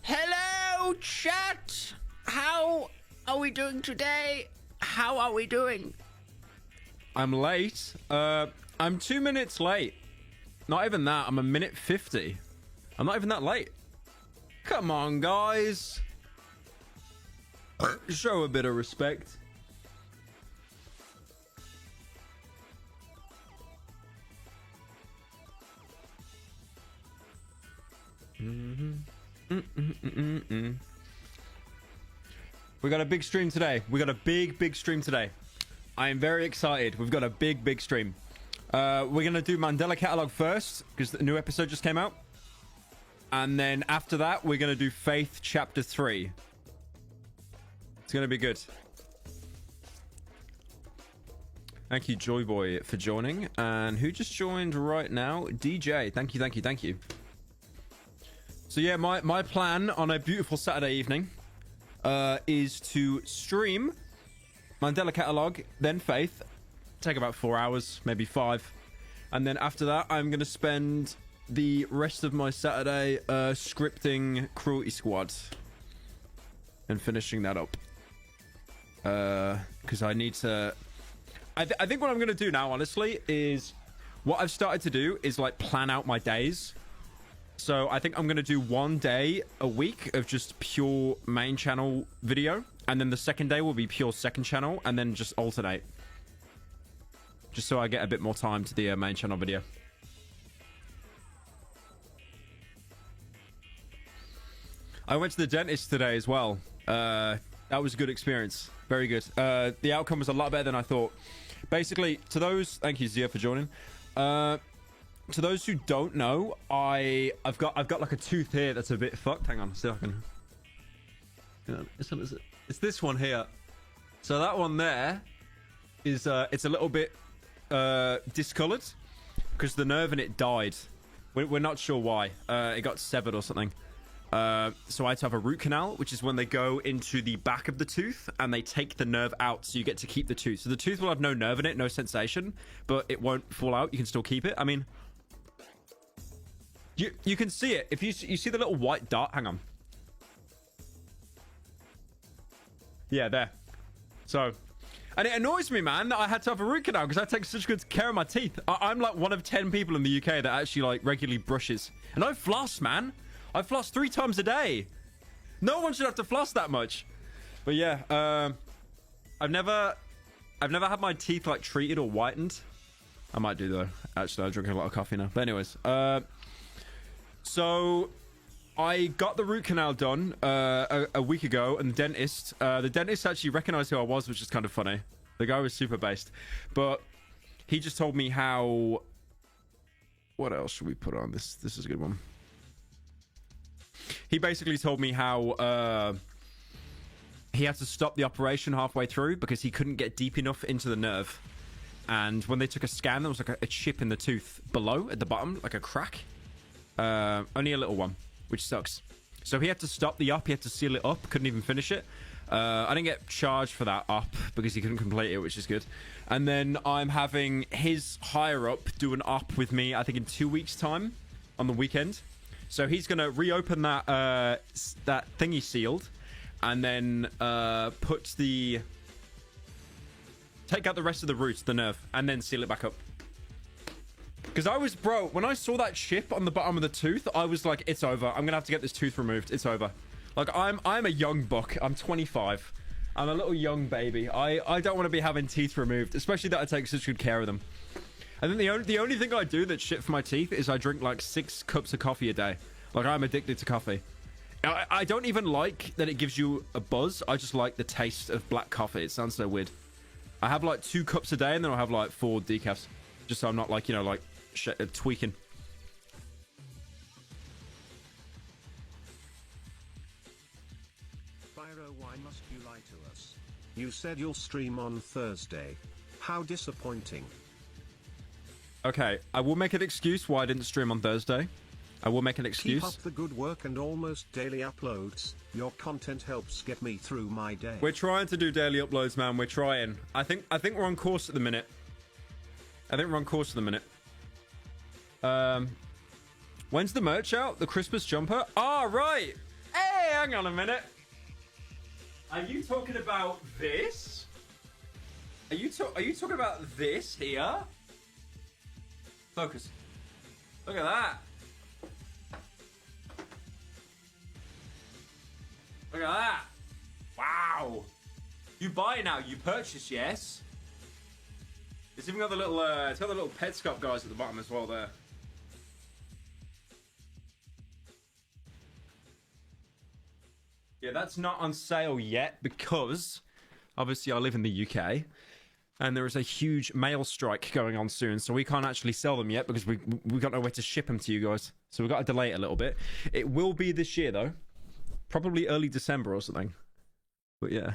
Hello, chat. How are we doing today? How are we doing? I'm late. I'm 2 minutes late. Not even that. I'm a minute 50. I'm not even that late. Come on, guys. Show a bit of respect. We got a big stream today. We got a big stream today. I am very excited. We've got a big stream. We're going to do Mandela Catalogue first because the new episode just came out. And then after that, we're going to do Faith Chapter 3. It's going to be good. Thank you, Joyboy, for joining. And who just joined right now? DJ. Thank you. So yeah, my plan on a beautiful Saturday evening is to stream Mandela Catalogue, then Faith. Take about 4 hours, maybe 5. And then after that, I'm going to spend the rest of my Saturday scripting Cruelty Squad and finishing that up. Because I need to... I think what I'm going to do now, honestly, is... What I've started to do is, like, plan out my days. So I think I'm going to do 1 day a week of just pure main channel video. And then the second day will be pure second channel. And then just alternate. Just so I get a bit more time to the main channel video. I went to the dentist today as well. That was a good experience. Very good. The outcome was a lot better than I thought. Basically, to those... Thank you, Zia, for joining. To those who don't know, I've got like a tooth here that's a bit fucked. Hang on, see if I can... It's this one here. So that one there is it's a little bit discolored because the nerve in it died. We're not sure why. It got severed or something. So I had to have a root canal, which is when they go into the back of the tooth and they take the nerve out, so you get to keep the tooth. So the tooth will have no nerve in it, no sensation, but it won't fall out. You can still keep it. I mean, you can see it. If you see the little white dot, hang on. Yeah, there. So, and it annoys me, man, that I had to have a root canal because I take such good care of my teeth. I'm like one of 10 people in the UK that actually like regularly brushes. And I floss, man. I floss 3 times a day. No one should have to floss that much. But yeah, I've never had my teeth like treated or whitened. I might do though. Actually, I'm drinking a lot of coffee now. But anyways, so I got the root canal done a week ago, and the dentist actually recognized who I was, which is kind of funny. The guy was super based, but he just told me how... What else should we put on this? This is a good one. He basically told me how he had to stop the operation halfway through because he couldn't get deep enough into the nerve. And when they took a scan, there was like a chip in the tooth below at the bottom, like a crack. Only a little one, which sucks. So he had to stop the op. He had to seal it up. Couldn't even finish it. I didn't get charged for that op because he couldn't complete it, which is good. And then I'm having his higher up do an op with me, I think in 2 weeks' time on the weekend. So he's going to reopen that that thing he sealed and then take out the rest of the roots, the nerve, and then seal it back up. Because when I saw that chip on the bottom of the tooth, I was like, it's over. I'm going to have to get this tooth removed. It's over. Like, I'm a young buck. I'm 25. I'm a little young baby. I don't want to be having teeth removed, especially that I take such good care of them. I think the only thing I do that's shit for my teeth is I drink like 6 cups of coffee a day. Like, I'm addicted to coffee. I don't even like that it gives you a buzz. I just like the taste of black coffee. It sounds so weird. I have like 2 cups a day and then I'll have like 4 decafs. Just so I'm not like, you know, like tweaking. Pyro, why must you lie to us? You said you'll stream on Thursday. How disappointing. Okay, I will make an excuse why I didn't stream on Thursday. I will make an excuse. Keep up the good work and almost daily uploads. Your content helps get me through my day. We're trying to do daily uploads, man. We're trying. I think we're on course at the minute. When's the merch out? The Christmas jumper? Ah, right. Hey, hang on a minute. Are you talking about this? Are you talking about this here? Focus. Look at that. Look at that. Wow. You buy now, you purchase, yes? It's even got the little, it's got the little Petscop guys at the bottom as well there. Yeah, that's not on sale yet because obviously I live in the UK and there is a huge mail strike going on soon, so we can't actually sell them yet because we got nowhere to ship them to you guys. So we've got to delay it a little bit. It will be this year though. Probably early December or something. But yeah.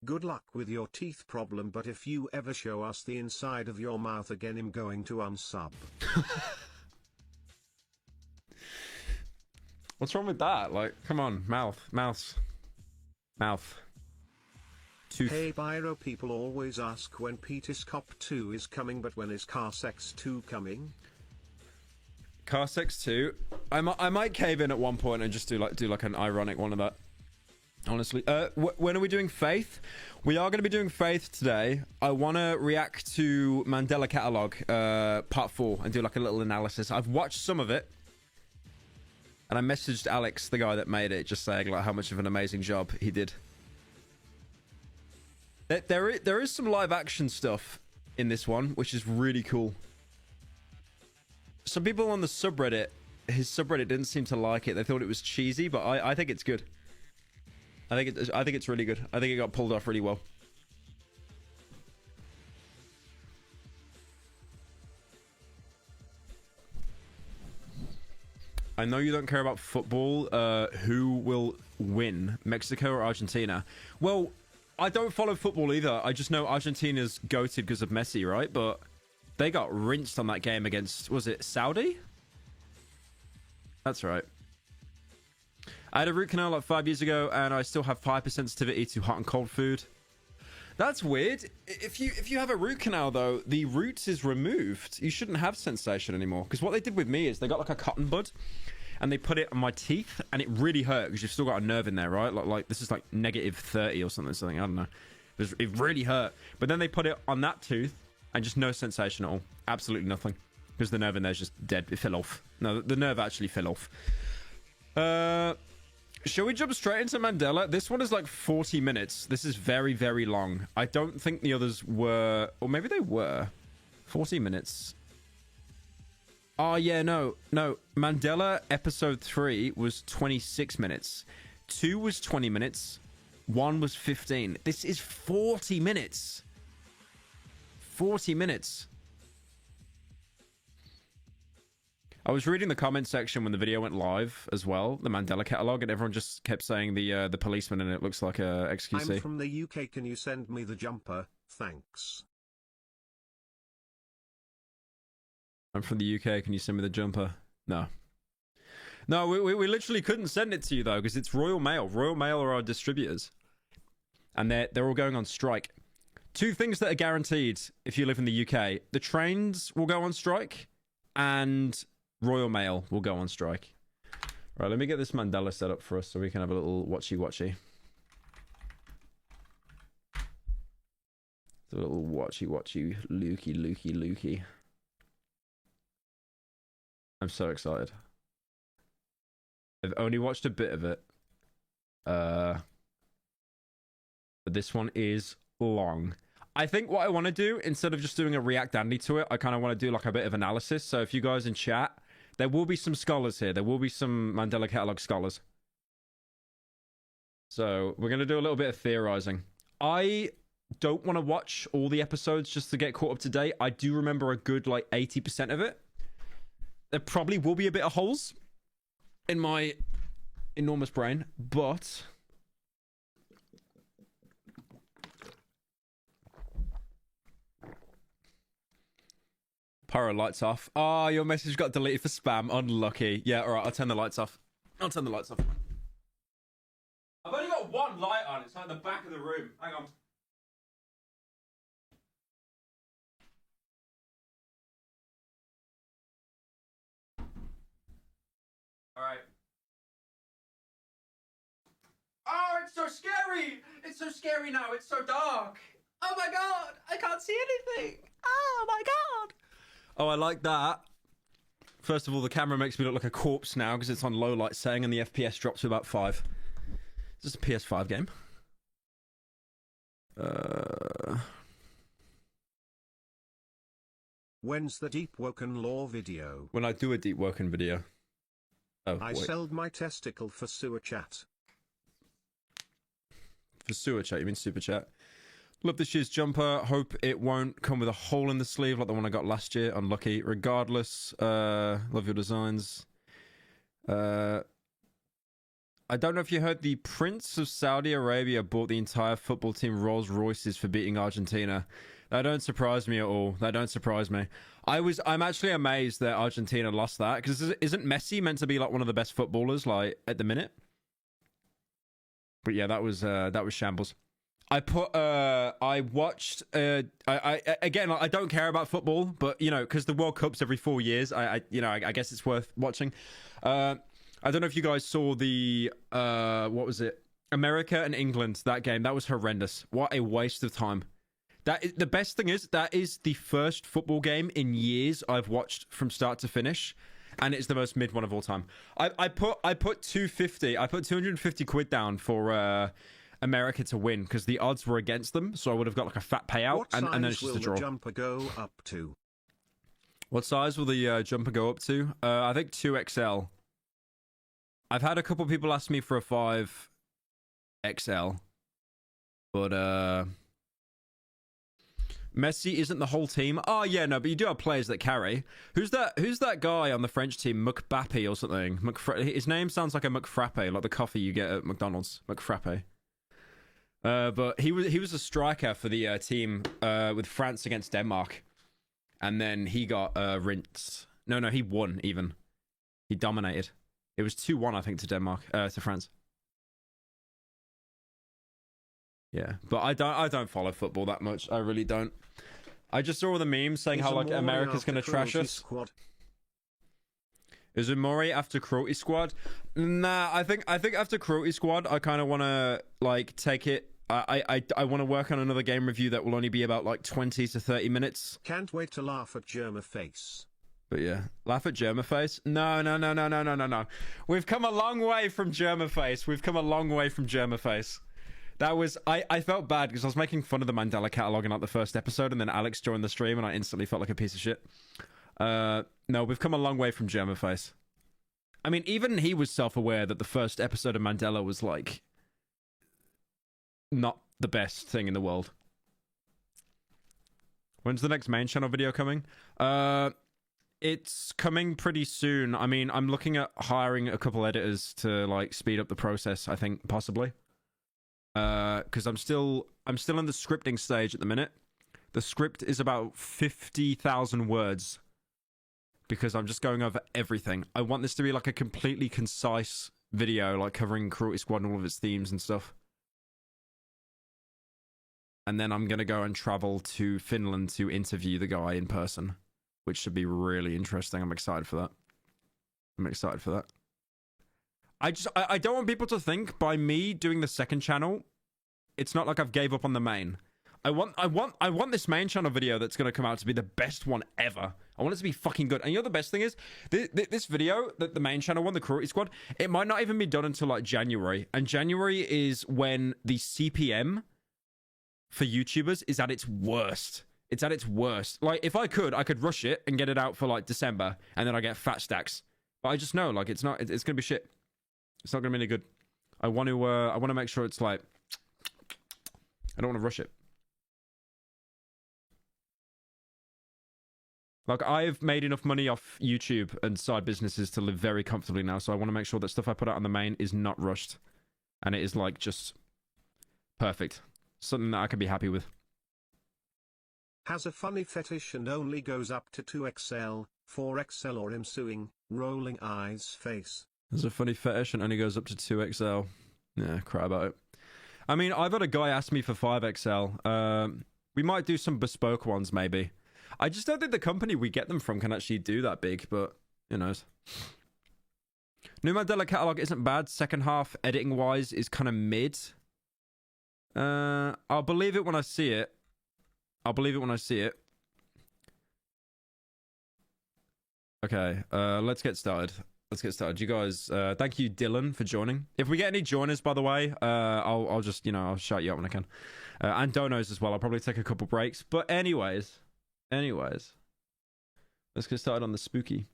Good luck with your teeth problem, but if you ever show us the inside of your mouth again, I'm going to unsub. What's wrong with that? Like, come on, mouth. Tooth. Hey Byro, people always ask when Peter's Cop 2 is coming, but when is Car Sex 2 coming? Car Sex 2. I might cave in at one point and just do like an ironic one of that. Honestly, when are we doing Faith? We are going to be doing Faith today. I want to react to Mandala Catalogue, part 4, and do like a little analysis. I've watched some of it, and I messaged Alex, the guy that made it, just saying like how much of an amazing job he did. There is some live action stuff in this one, which is really cool. Some people on the subreddit, his subreddit didn't seem to like it. They thought it was cheesy, but I think it's good. I think it's really good. I think it got pulled off really well. I know you don't care about football. Who will win, Mexico or Argentina? Well, I don't follow football either. I just know Argentina's goated because of Messi, right? But they got rinsed on that game against, was it Saudi? That's right. I had a root canal like 5 years ago, and I still have hypersensitivity to hot and cold food. That's weird. If you have a root canal, though, the root is removed. You shouldn't have sensation anymore. Because what they did with me is they got like a cotton bud, and they put it on my teeth, and it really hurt because you've still got a nerve in there, right? Like this is like -30 or something. I don't know. It really hurt. But then they put it on that tooth, and just no sensation at all. Absolutely nothing. Because the nerve in there is just dead. It fell off. No, the nerve actually fell off. Shall we jump straight into Mandela? This one is like 40 minutes. This is very, very long. I don't think the others were... Or maybe they were. 40 minutes. Oh, yeah, no. Mandela episode 3 was 26 minutes. 2 was 20 minutes. 1 was 15. This is 40 minutes. 40 minutes. I was reading the comment section when the video went live as well, the Mandela Catalogue, and everyone just kept saying the policeman, and it looks like a XQC. I'm from the UK. Can you send me the jumper? Thanks. I'm from the UK. Can you send me the jumper? No. No, we literally couldn't send it to you, though, because it's Royal Mail. Royal Mail are our distributors. And they're all going on strike. 2 things that are guaranteed if you live in the UK. The trains will go on strike, and Royal Mail will go on strike. Right, let me get this Mandela set up for us so we can have a little watchy-watchy. A little watchy-watchy, lukey. I'm so excited. I've only watched a bit of it. But this one is long. I think what I want to do, instead of just doing a React Andy to it, I kind of want to do like a bit of analysis. So if you guys in chat, there will be some scholars here. There will be some Mandela Catalogue scholars. So we're going to do a little bit of theorizing. I don't want to watch all the episodes just to get caught up to date. I do remember a good like 80% of it. There probably will be a bit of holes in my enormous brain, but Pyro, lights off. Oh, your message got deleted for spam. Unlucky. Yeah, alright, I'll turn the lights off. I've only got one light on. It's like the back of the room. Hang on. Alright. Oh, it's so scary! It's so scary now. It's so dark. Oh my god! I can't see anything. Oh my god! Oh, I like that. First of all, the camera makes me look like a corpse now because it's on low light setting and the FPS drops to about 5. Is this a PS5 game? When's the Deep Woken Law video? When I do a Deep Woken video. Oh, I sold my testicle for sewer chat. For sewer chat, you mean super chat? Love this year's jumper. Hope it won't come with a hole in the sleeve like the one I got last year. Unlucky. Regardless, love your designs. I don't know if you heard, the Prince of Saudi Arabia bought the entire football team Rolls Royces for beating Argentina. That don't surprise me at all. That don't surprise me. I'm actually amazed that Argentina lost that, because isn't Messi meant to be like one of the best footballers like at the minute? But yeah, that was shambles. I watched again, I don't care about football, but you know, because the World Cup's every 4 years, I guess it's worth watching. I don't know if you guys saw the what was it, America and England, that game. That was horrendous. What a waste of time. The best thing is that is the first football game in years I've watched from start to finish, and it's the most mid one of all time. I put 250 quid down for America to win because the odds were against them, so I would have got like a fat payout, and then it's just a draw. What size will the jumper go up to? What size will the jumper go up to? I think 2XL. I've had a couple people ask me for a 5XL, but Messi isn't the whole team. Oh yeah, no, but you do have players that carry. Who's that guy on the French team? McBappé or something. His name sounds like a McFrappe, like the coffee you get at McDonald's. McFrappe. But he was a striker for the team with France against Denmark, and then he got rinsed. No, he won even. He dominated. It was 2-1, I think, to Denmark, to France. Yeah, but I don't follow football that much. I really don't. I just saw all the memes saying how like America's gonna trash us. Is it Mori after Cruelty Squad? Nah, I think after Cruelty Squad, I kind of want to like take it. I want to work on another game review that will only be about like 20 to 30 minutes. Can't wait to laugh at Germaface. But yeah, laugh at Germaface? No. We've come a long way from Germaface. That was, I felt bad because I was making fun of the Mandala Catalogue in like the first episode, and then Alex joined the stream and I instantly felt like a piece of shit. No, we've come a long way from Germaface. I mean, even he was self-aware that the first episode of Mandela was like not the best thing in the world. When's the next main channel video coming? It's coming pretty soon. I mean, I'm looking at hiring a couple editors to like speed up the process, I think, possibly. Because I'm still in the scripting stage at the minute. The script is about 50,000 words because I'm just going over everything. I want this to be like a completely concise video, like covering Cruelty Squad and all of its themes and stuff. And then I'm gonna go and travel to Finland to interview the guy in person, which should be really interesting. I'm excited for that. I don't want people to think by me doing the second channel, it's not like I've gave up on the main. I want this main channel video that's going to come out to be the best one ever. I want it to be fucking good. And you know the best thing is, this video, the main channel one, the Cruelty Squad, it might not even be done until like January. And January is when the CPM for YouTubers is at its worst. It's at its worst. Like, if I could rush it and get it out for like December, and then I get fat stacks. But I just know, like, it's going to be shit. It's not going to be any good. I want to make sure it's like, I don't want to rush it. Like, I've made enough money off YouTube and side businesses to live very comfortably now, so I want to make sure that stuff I put out on the main is not rushed. And it is, like, just perfect. Something that I can be happy with. Has a funny fetish and only goes up to 2XL, 4XL or ensuing, rolling eyes face. There's a funny fetish and only goes up to 2XL. Yeah, cry about it. I mean, I've had a guy ask me for 5XL. We might do some bespoke ones, maybe. I just don't think the company we get them from can actually do that big, but who knows. New Mandela Catalogue isn't bad. Second half, editing-wise, is kind of mid. I'll believe it when I see it. I'll believe it when I see it. Okay, let's get started. Let's get started. You guys, thank you, Dylan, for joining. If we get any joiners, by the way, I'll just, you know, I'll shout you out when I can. And donos as well. I'll probably take a couple breaks. But anyways, let's get started on the spooky.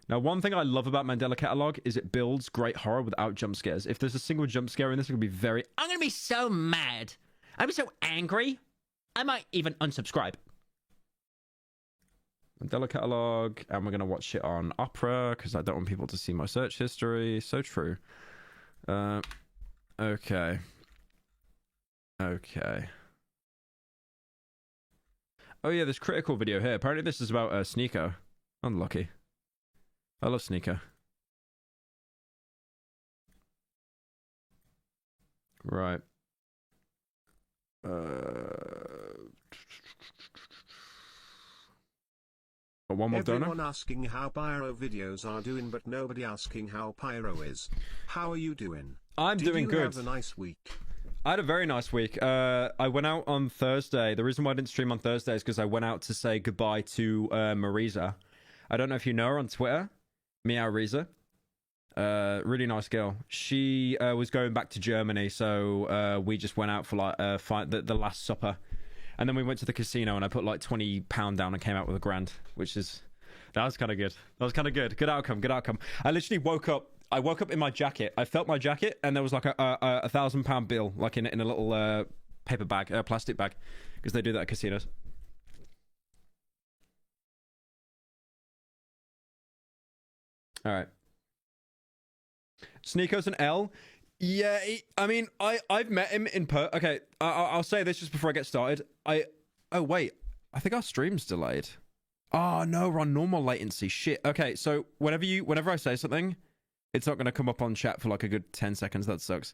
Now, one thing I love about Mandela Catalogue is it builds great horror without jump scares. If there's a single jump scare in this, it's going to be very... I'm going to be so mad. I'm be so angry. I might even unsubscribe. Mandela Catalogue, and we're going to watch it on Opera, because I don't want people to see my search history. So true. Okay. Oh yeah, this critical video here. Apparently this is about Sneeko. Unlucky. I love Sneeko. Right. One more donor. Everyone asking how Pyro videos are doing, but nobody asking how Pyro is. How are you doing? I'm doing good. Did you have a nice week? I had a very nice week. I went out on Thursday. The reason why I didn't stream on Thursday is because I went out to say goodbye to Marisa. I don't know if you know her on Twitter. Meow Risa. Really nice girl. She was going back to Germany, so we just went out for like the Last Supper. And then we went to the casino and I put like £20 down and came out with £1,000, which is... That was kind of good. That was kind of good. Good outcome, good outcome. I literally woke up in my jacket. I felt my jacket and there was like a £1,000 bill, like in a little paper bag, plastic bag, because they do that at casinos. All right. Sneeko's an L. Yeah, I mean, I've met him in Okay, I'll say this just before I get started. Oh wait, I think our stream's delayed. Oh no, we're on normal latency. Shit. Okay, so whenever I say something, it's not gonna come up on chat for like a good 10 seconds. That sucks.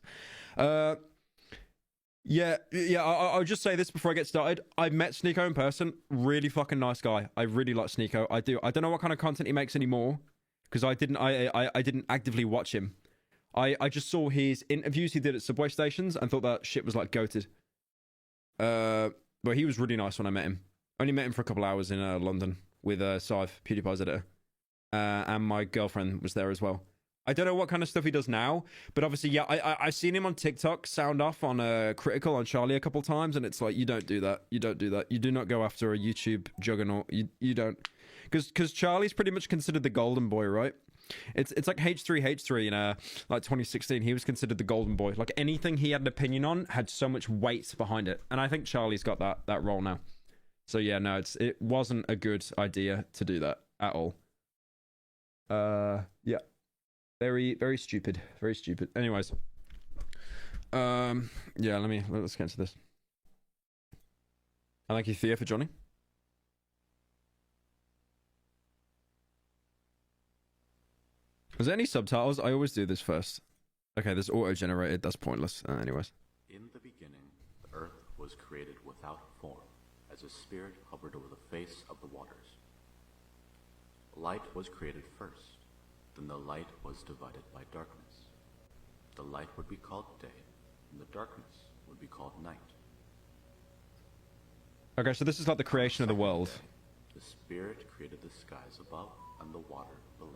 Yeah. I'll just say this before I get started. I've met Sneeko in person. Really fucking nice guy. I really like Sneeko. I do. I don't know what kind of content he makes anymore because I didn't actively watch him. I just saw his interviews he did at subway stations and thought that shit was like goated. But he was really nice when I met him. Only met him for a couple hours in London with Sive, PewDiePie's editor. And my girlfriend was there as well. I don't know what kind of stuff he does now, but obviously, yeah, I've seen him on TikTok sound off on Critical on Charlie a couple times, and it's like, you don't do that. You don't do that. You do not go after a YouTube juggernaut. You don't. Because Charlie's pretty much considered the golden boy, right? It's like H3 in like 2016. He was considered the golden boy. Like anything he had an opinion on had so much weight behind it, and I think Charlie's got that role now. So yeah, no, it wasn't a good idea to do that at all. Yeah, very stupid, very stupid. Anyways, yeah, let's get into this. And thank you, Thea, for joining. Was there any subtitles? I always do this first. Okay, there's auto-generated. That's pointless. Anyways. In the beginning, the earth was created without form, as a spirit hovered over the face of the waters. Light was created first, then the light was divided by darkness. The light would be called day, and the darkness would be called night. Okay, so this is like the creation of the world. The spirit created the skies above and the water below.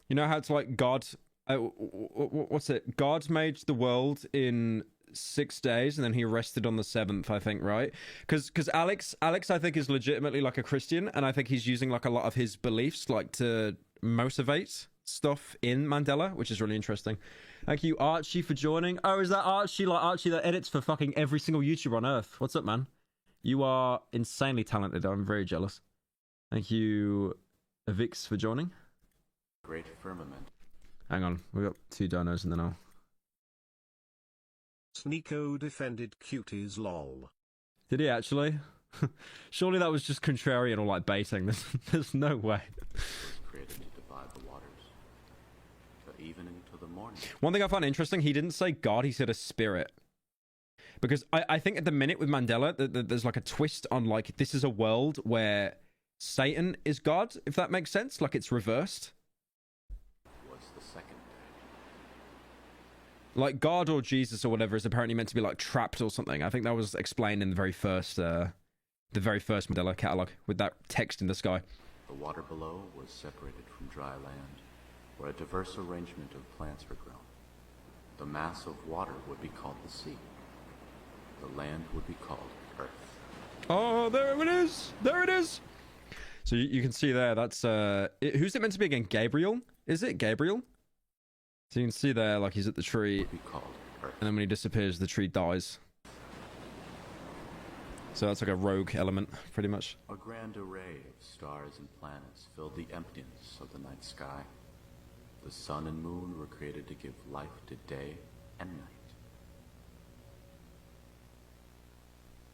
You know how it's like God... what's it? God made the world in 6 days, and then he rested on the 7th, I think, right? Because Alex, I think, is legitimately like a Christian, and I think he's using like a lot of his beliefs like to motivate stuff in Mandela, which is really interesting. Thank you, Archie, for joining. Oh, is that Archie? Like Archie that edits for fucking every single YouTuber on Earth. What's up, man? You are insanely talented. I'm very jealous. Thank you, Vix, for joining. Great firmament. Hang on, we got 2 donos and then I'll... Sneeko defended cuties lol. Did he actually? Surely that was just contrarian or like baiting. There's no way. Was created to divide the waters. The evening to the morning. One thing I found interesting, he didn't say God, he said a spirit. Because I think at the minute with Mandela, there's like a twist on like, this is a world where Satan is God, if that makes sense. Like it's reversed. Was the second day. Like God or Jesus or whatever is apparently meant to be like trapped or something. I think that was explained in the very first Mandela Catalogue with that text in the sky. The water below was separated from dry land, where a diverse arrangement of plants were grown. The mass of water would be called the sea. The land would be called Earth. Oh, there it is! There it is! So you can see there, that's... who's it meant to be again? Gabriel? Is it Gabriel? So you can see there, like he's at the tree, Would be called Earth. and then when he disappears, the tree dies. So that's like a rogue element, pretty much. A grand array of stars and planets filled the emptiness of the night sky. The sun and moon were created to give life to day and night.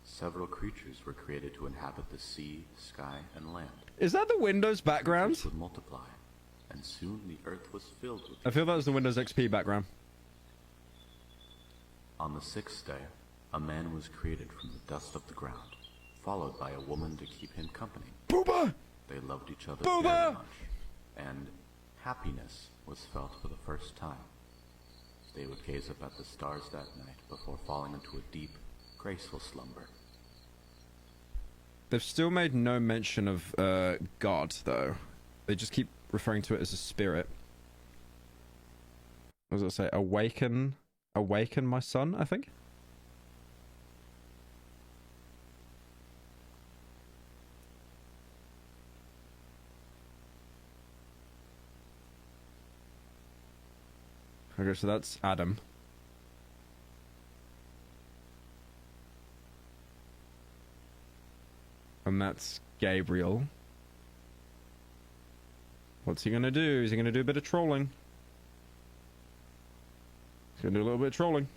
Several creatures were created to inhabit the sea, sky, and land. Is that the Windows background? Creatures would multiply, and soon the earth was filled with... I feel that was the Windows XP background. On the sixth day, a man was created from the dust of the ground, followed by a woman to keep him company. Booba! They loved each other Booba! very much, and happiness was felt for the first time. They would gaze up at the stars that night before falling into a deep, graceful slumber. They've still made no mention of God, though. They just keep referring to it as a spirit. What does it say? Awaken my son, I think? Okay, so that's Adam. And that's Gabriel. What's he gonna do? Is he gonna do a bit of trolling? He's gonna do a little bit of trolling.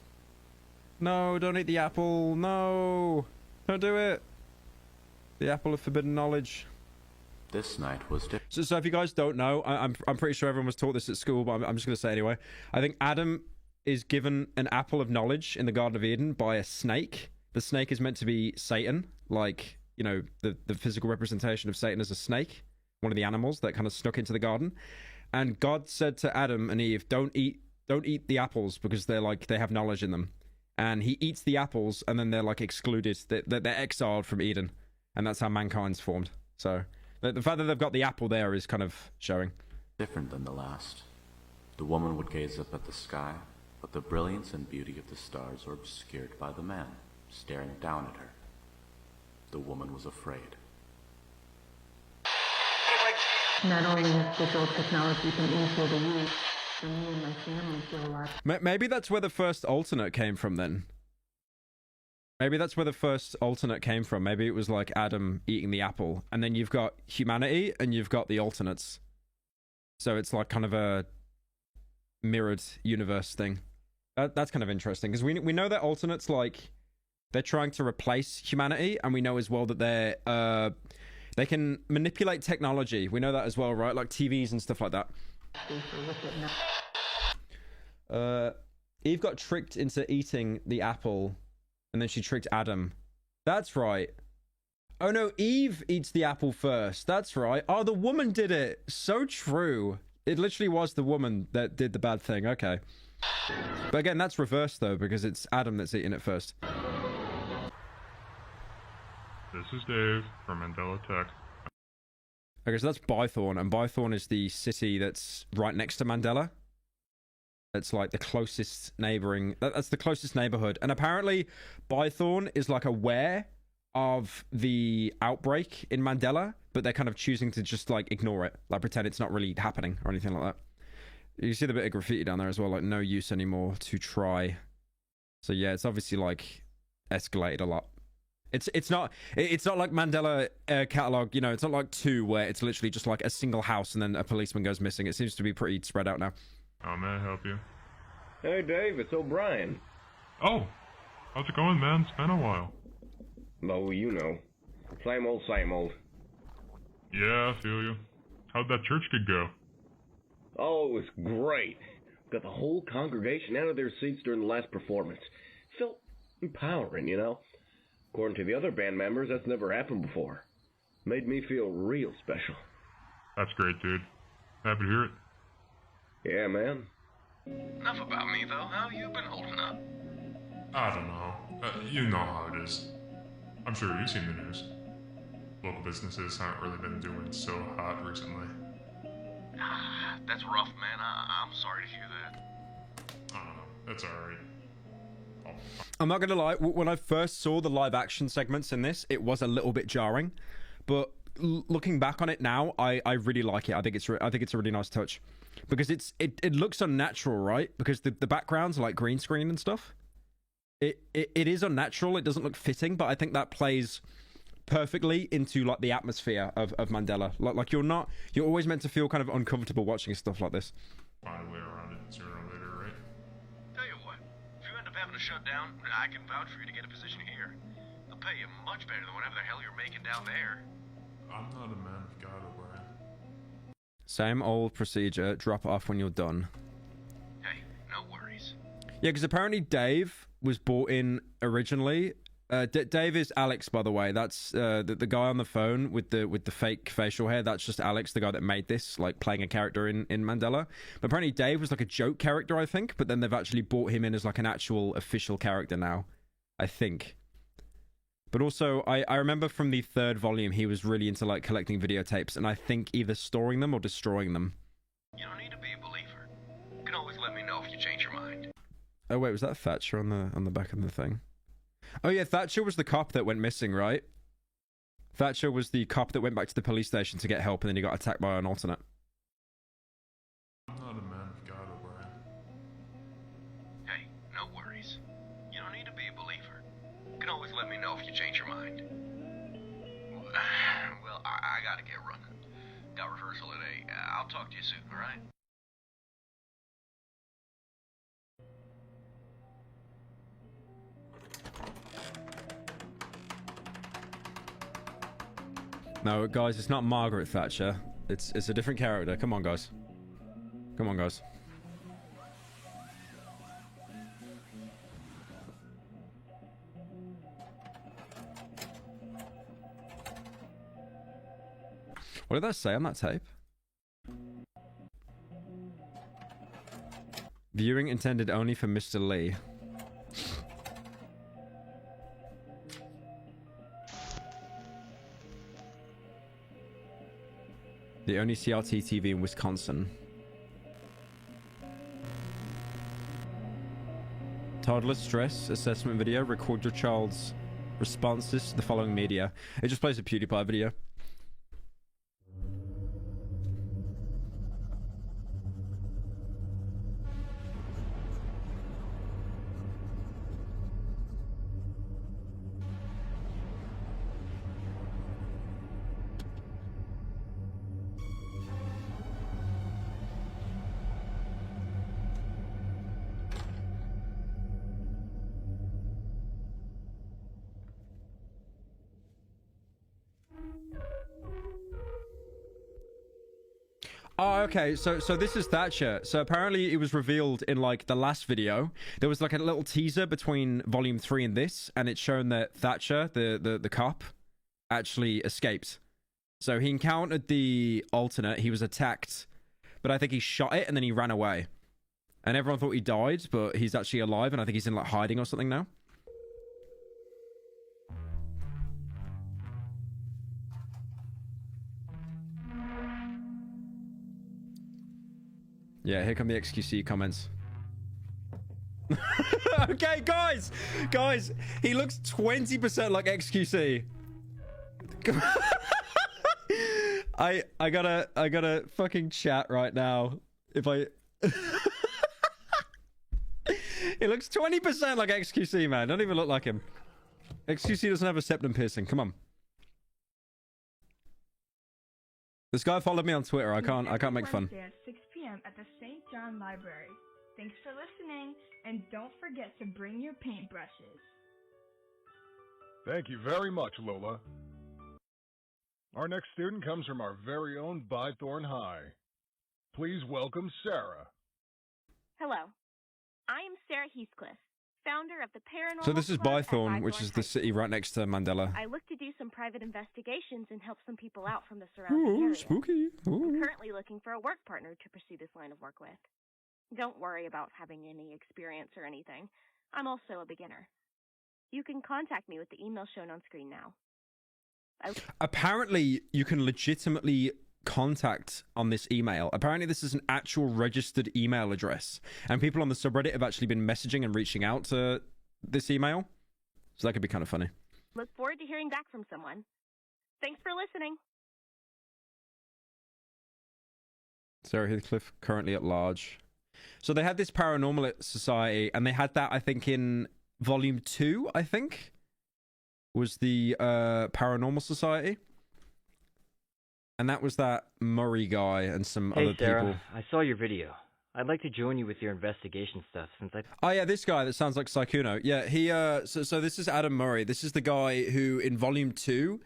No, don't eat the apple. No, don't do it. The apple of forbidden knowledge. This night was different. So if you guys don't know, I'm pretty sure everyone was taught this at school, but I'm just gonna say it anyway. I think Adam is given an apple of knowledge in the Garden of Eden by a snake. The snake is meant to be Satan, like, you know, the physical representation of Satan as a snake, one of the animals that kind of snuck into the garden. And God said to Adam and Eve, don't eat the apples because they're like, they have knowledge in them. And he eats the apples and then they're like excluded, they're exiled from Eden. And that's how mankind's formed. So the fact that they've got the apple there is kind of showing. Different than the last. The woman would gaze up at the sky, but the brilliance and beauty of the stars were obscured by the man staring down at her. The woman was afraid. Not only has digital technology been easier to use, for me and my family feel a lot. Maybe that's where the first alternate came from then. Maybe that's where the first alternate came from. Maybe it was like Adam eating the apple, and then you've got humanity and you've got the alternates. So it's like kind of a mirrored universe thing. That's kind of interesting, because we know that alternates, like, they're trying to replace humanity, and we know as well that they can manipulate technology. We know that as well, right? Like TVs and stuff like that. Eve got tricked into eating the apple, and then she tricked Adam. That's right. Oh no, Eve eats the apple first. That's right. Oh, the woman did it. So true. It literally was the woman that did the bad thing. Okay. But again, that's reversed though, because it's Adam that's eating it first. This is Dave from Mandela Tech. Okay, so that's Bythorn, and Bythorn is the city that's right next to Mandela. It's like the closest neighboring... That's the closest neighborhood. And apparently, Bythorn is like aware of the outbreak in Mandela, but they're kind of choosing to just like ignore it. Like pretend it's not really happening or anything like that. You see the bit of graffiti down there as well, like no use anymore to try. So yeah, it's obviously like escalated a lot. It's not like Mandela Catalogue, you know, it's not like 2 where it's literally just like a single house and then a policeman goes missing. It seems to be pretty spread out now. How may I help you? Hey Dave, it's O'Brien. Oh, how's it going, man? It's been a while. Oh, you know. Same old, same old. Yeah, I feel you. How'd that church gig go? Oh, it was great. Got the whole congregation out of their seats during the last performance. Felt empowering, you know? According to the other band members, that's never happened before. Made me feel real special. That's great, dude. Happy to hear it. Yeah, man. Enough about me, though. How you been holding up? I don't know. You know how it is. I'm sure you've seen the news. Local businesses haven't really been doing so hot recently. That's rough, man. I'm sorry to hear that. I don't know. That's alright. I'm not gonna lie, when I first saw the live action segments in this, it was a little bit jarring, but looking back on it now, I really like it. I think it's a really nice touch, because it looks unnatural, right? Because the backgrounds are like green screen and stuff. It is unnatural. It doesn't look fitting, but I think that plays perfectly into like the atmosphere of Mandela. Like you're always meant to feel kind of uncomfortable watching stuff like this. Find a way around it sooner or later, right? Tell you what, if you end up having to shut down, I can vouch for you to get a position here. They'll pay you much better than whatever the hell you're making down there. I'm not a man of God, O'Brien. Same old procedure. Drop off when you're done. Hey, no worries. Yeah, because apparently Dave was brought in originally. Dave is Alex, by the way. That's the guy on the phone with the fake facial hair. That's just Alex, the guy that made this, like playing a character in Mandela. But apparently Dave was like a joke character, I think. But then they've actually brought him in as like an actual official character now, I think. But also, I remember from the third volume, he was really into like collecting videotapes, and I think either storing them or destroying them. You don't need to be a believer. You can always let me know if you change your mind. Oh wait, was that Thatcher on the back of the thing? Oh yeah, Thatcher was the cop that went missing, right? Thatcher was the cop that went back to the police station to get help, and then he got attacked by an alternate. I'm not a man of God, O'Brien. Hey, no worries. You don't need to be a believer. You can always let me know if you change your mind. Well, I gotta get running. Got rehearsal at 8. I'll talk to you soon, alright? No, guys, it's not Margaret Thatcher. It's a different character. Come on, guys. Come on, guys. What did that say on that tape? Viewing intended only for Mr. Lee. The only CRT TV in Wisconsin. Toddler stress assessment video. Record your child's responses to the following media. It just plays a PewDiePie video. Oh, okay. So this is Thatcher. So apparently it was revealed in like the last video. There was like a little teaser between volume 3 and this, and it's shown that Thatcher, the cop, actually escaped. So he encountered the alternate. He was attacked, but I think he shot it and then he ran away. And everyone thought he died, but he's actually alive, and I think he's in like hiding or something now. Yeah, here come the XQC comments. Okay, guys, he looks 20% like XQC. I gotta fucking chat right now. If I, he looks 20% like XQC, man. Don't even look like him. XQC doesn't have a septum piercing. Come on. This guy followed me on Twitter. I can't make fun. At 6 p.m. at the St. John Library. Thanks for listening, and don't forget to bring your paintbrushes. Thank you very much, Lola. Our next student comes from our very own Bythorn High. Please welcome Sarah. Hello. I am Sarah Heathcliff, founder of the Paranormal So this is Club at Bythorn, which is the city right next to Mandela. I look to do some private investigations and help some people out from the surrounding Ooh, area. spooky. Ooh. I'm currently looking for a work partner to pursue this line of work with. Don't worry about having any experience or anything. I'm also a beginner. You can contact me with the email shown on screen now. Apparently, you can legitimately contact on this email. Apparently, this is an actual registered email address. And people on the subreddit have actually been messaging and reaching out to this email. So that could be kind of funny. Look forward to hearing back from someone. Thanks for listening. Sarah Heathcliff, currently at large. So they had this Paranormal Society, and they had that, I think, in Volume 2, I think, was the Paranormal Society. And that was that Murray guy and some other Sarah, people. I saw your video. I'd like to join you with your investigation stuff since I... Oh, yeah, this guy that sounds like Saikuno. Yeah, he, so this is Adam Murray. This is the guy who, in Volume 2,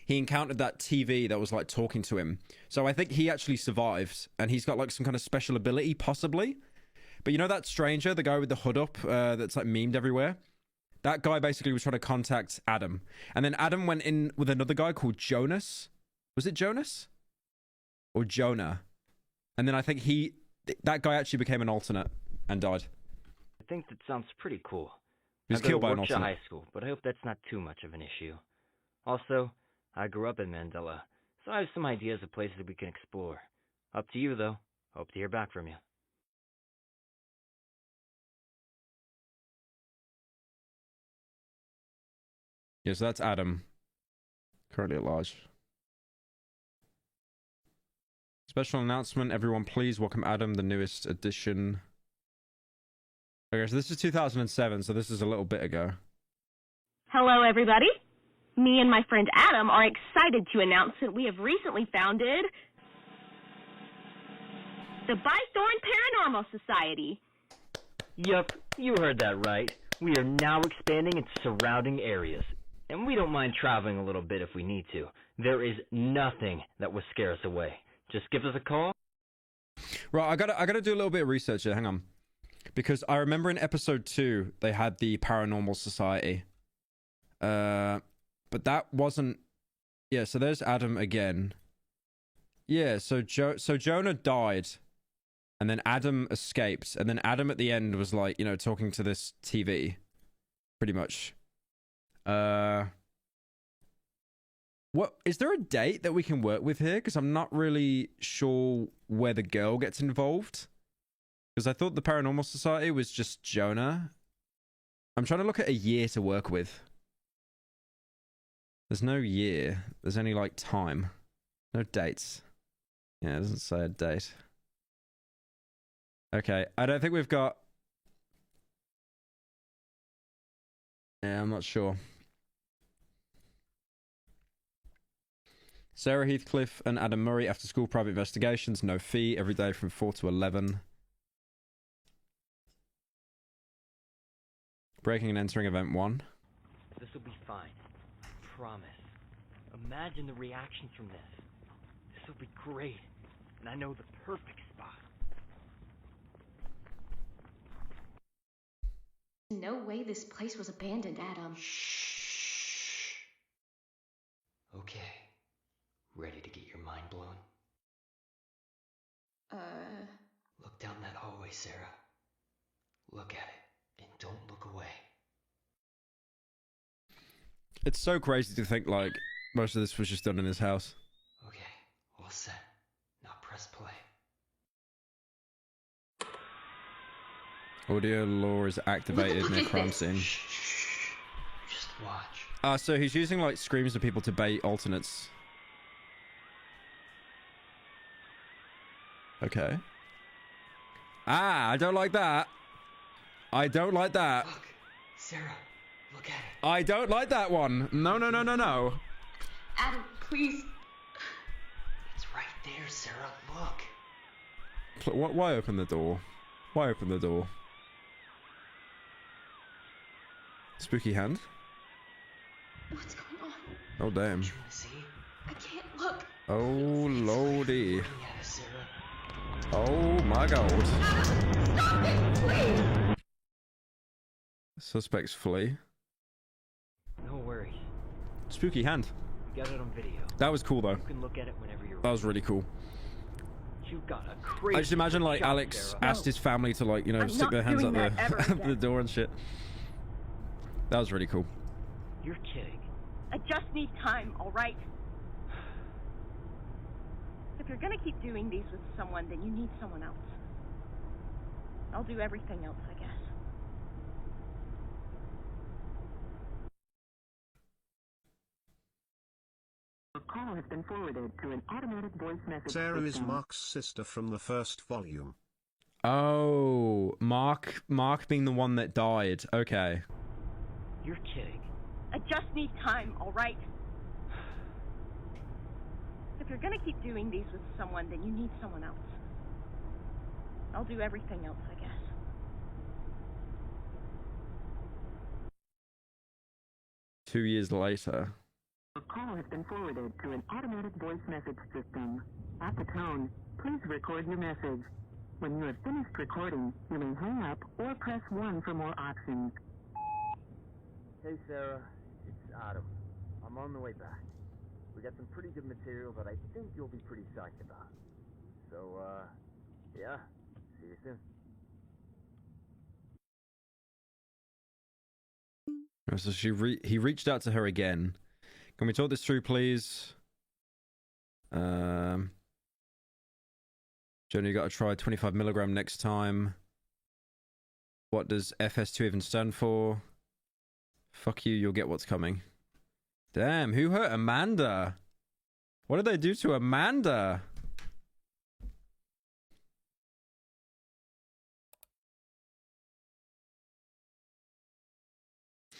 he encountered that TV that was, like, talking to him. So I think he actually survived, and he's got, like, some kind of special ability, possibly. But you know that stranger, the guy with the hood up, that's, like, memed everywhere? That guy basically was trying to contact Adam. And then Adam went in with another guy called Jonas. Was it Jonas? Or Jonah? And then I think that guy actually became an alternate and died. I think that sounds pretty cool. He was I go killed to by an Workshop alternate. High School, but I hope that's not too much of an issue. Also, I grew up in Mandela, so I have some ideas of places we can explore. Up to you, though. Hope to hear back from you. Yeah, so that's Adam. Currently at large. Special announcement, everyone please welcome Adam, the newest addition. Okay, so this is 2007, so this is a little bit ago. Hello, everybody. Me and my friend Adam are excited to announce that we have recently founded the Bythorn Paranormal Society. Yup, you heard that right. We are now expanding into surrounding areas. And we don't mind traveling a little bit if we need to. There is nothing that will scare us away. Just give us a call. Right, I gotta do a little bit of research here, hang on. Because I remember in episode 2, they had the Paranormal Society. But that wasn't... Yeah, so there's Adam again. Yeah, so Jonah died. And then Adam escaped. And then Adam at the end was like, you know, talking to this TV. Pretty much. What is there a date that we can work with here? Because I'm not really sure where the girl gets involved. Because I thought the Paranormal Society was just Jonah. I'm trying to look at a year to work with. There's no year. There's only like time. No dates. Yeah, it doesn't say a date. Okay, I don't think we've got... Yeah, I'm not sure. Sarah Heathcliff and Adam Murray after school private investigations, no fee, every day from 4 to 11. Breaking and entering event 1. This will be fine. I promise. Imagine the reactions from this. This will be great. And I know the perfect spot. No way this place was abandoned, Adam. Shh. Okay. Ready to get your mind blown? Look down that hallway, Sarah. Look at it, and don't look away. It's so crazy to think, like, most of this was just done in his house. Okay, all set. Now press play. Audio law is activated near crime scene. Just watch. So he's using, like, screams of people to bait alternates. Okay. I don't like that. I don't like that. Look, Sarah, look at it. I don't like that one. No, no, no, no, no. Adam, please. It's right there, Sarah. Look. Why open the door? Why open the door? Spooky hand. What's going on? Oh, damn. I can't look. Oh, lordy. Oh, my God. Stop it, please! Suspects flee. No worries. Spooky hand. We got it on video. That was cool, though. You can look at it whenever you're ready. That was really cool. You got a crazy. I just imagine, like, shot, Alex Sarah. asked his family to, like, you know, stick their hands out the door and shit. That was really cool. You're kidding. I just need time, all right? If you're gonna keep doing these with someone, then you need someone else. I'll do everything else, I guess. The call has been forwarded to an automatic voice message Sarah is system. Mark's sister from the first volume. Oh, Mark being the one that died. Okay. You're kidding. I just need time, all right? If you're gonna keep doing these with someone, then you need someone else. I'll do everything else, I guess. Two years later. The call has been forwarded to an automatic voice message system. At the tone, please record your message. When you have finished recording, you may hang up or press 1 for more options. Hey Sarah, it's Adam. I'm on the way back. We got some pretty good material that I think you'll be pretty psyched about. So, yeah, see you soon. So he reached out to her again. Can we talk this through, please? Jonah, you got to try 25 milligram next time. What does FS2 even stand for? Fuck you, you'll get what's coming. Damn, who hurt Amanda? What did they do to Amanda?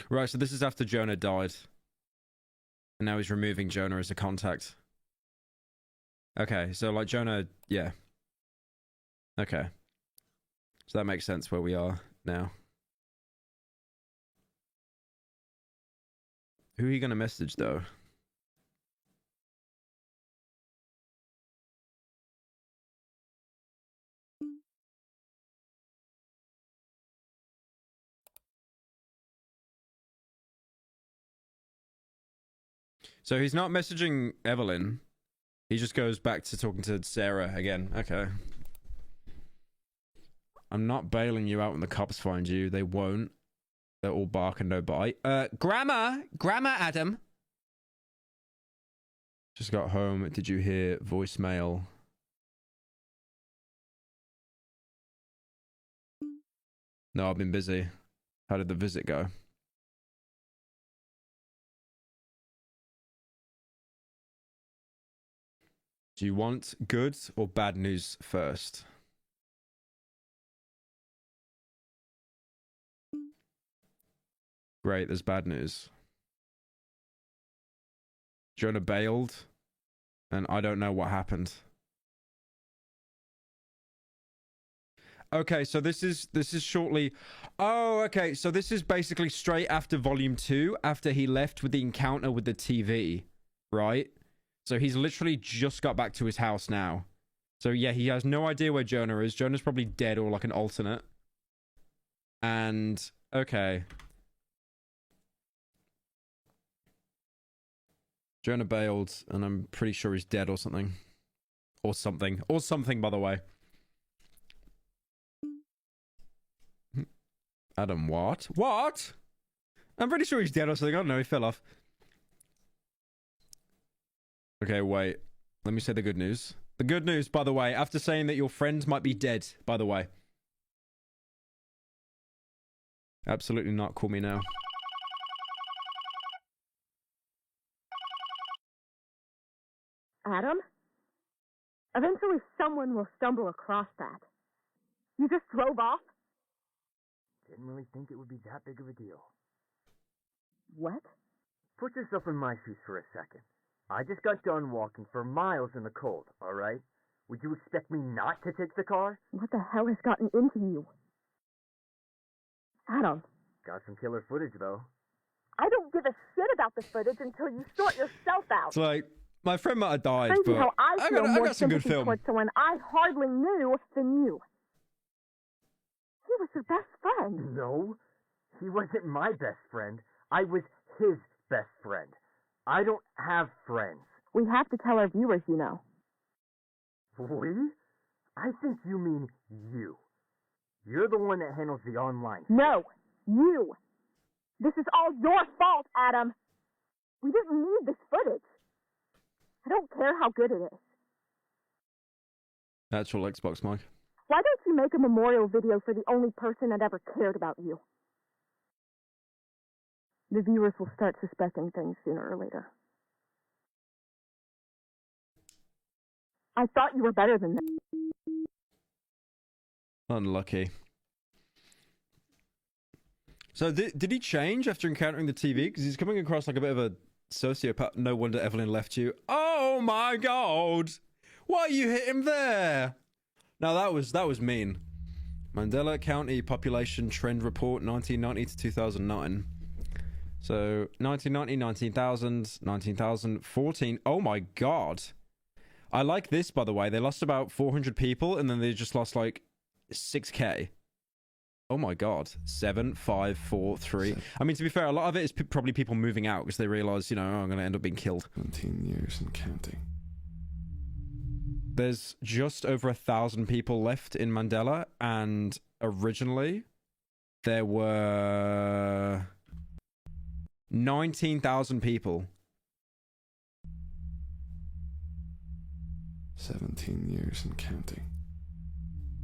Right, so this is after Jonah died. And now he's removing Jonah as a contact. Okay, so like Jonah, yeah. Okay. So that makes sense where we are now. Who are you going to message, though? So he's not messaging Evelyn. He just goes back to talking to Sarah again. Okay. I'm not bailing you out when the cops find you. They won't. They're all bark and no bite. Grammar, Adam. Just got home. Did you hear voicemail? No, I've been busy. How did the visit go? Do you want good or bad news first? Great, there's bad news. Jonah bailed, and I don't know what happened. Okay, so this is shortly. Oh, okay, so this is basically straight after Volume 2, after he left with the encounter with the TV, right? So he's literally just got back to his house now. So yeah, he has no idea where Jonah is. Jonah's probably dead or like an alternate. And, okay. Jonah bailed, and I'm pretty sure he's dead or something. Or something. Or something, by the way. Adam, what? What? I'm pretty sure he's dead or something. I don't know, he fell off. Okay, wait. Let me say the good news. The good news, by the way, after saying that your friends might be dead, by the way. Absolutely not. Call me now. Adam? Eventually someone will stumble across that. You just drove off? Didn't really think it would be that big of a deal. What? Put yourself in my shoes for a second. I just got done walking for miles in the cold, alright? Would you expect me not to take the car? What the hell has gotten into you? Adam. Got some killer footage, though. I don't give a shit about the footage until you sort yourself out. It's like, my friend might have died, Crazy but how I feel I more got some good sympathy film. towards someone I hardly knew than you. He was your best friend. No, he wasn't my best friend. I was his best friend. I don't have friends. We have to tell our viewers, you know. We? I think you mean you. You're the one that handles the online. No, you. This is all your fault, Adam. We didn't need this footage. I don't care how good it is. Actual Xbox mic. Why don't you make a memorial video for the only person that ever cared about you? The viewers will start suspecting things sooner or later. I thought you were better than this. Unlucky. So did he change after encountering the TV? Because he's coming across like a bit of a sociopath. No wonder Evelyn left you. Oh my god! Why you hit him there? No, that was mean. Mandela County Population Trend Report 1990 to 2009. So 1990, 19,000, 19,000, 14. Oh my god. I like this, by the way. They lost about 400 people and then they just lost like 6k. Oh my god. 7, 5, 4, 3. I mean, to be fair, a lot of it is probably people moving out because they realize, you know, oh, I'm going to end up being killed. 17 years and counting. There's just over 1,000 people left in Mandela, and originally there were 19,000 people. 17 years and counting.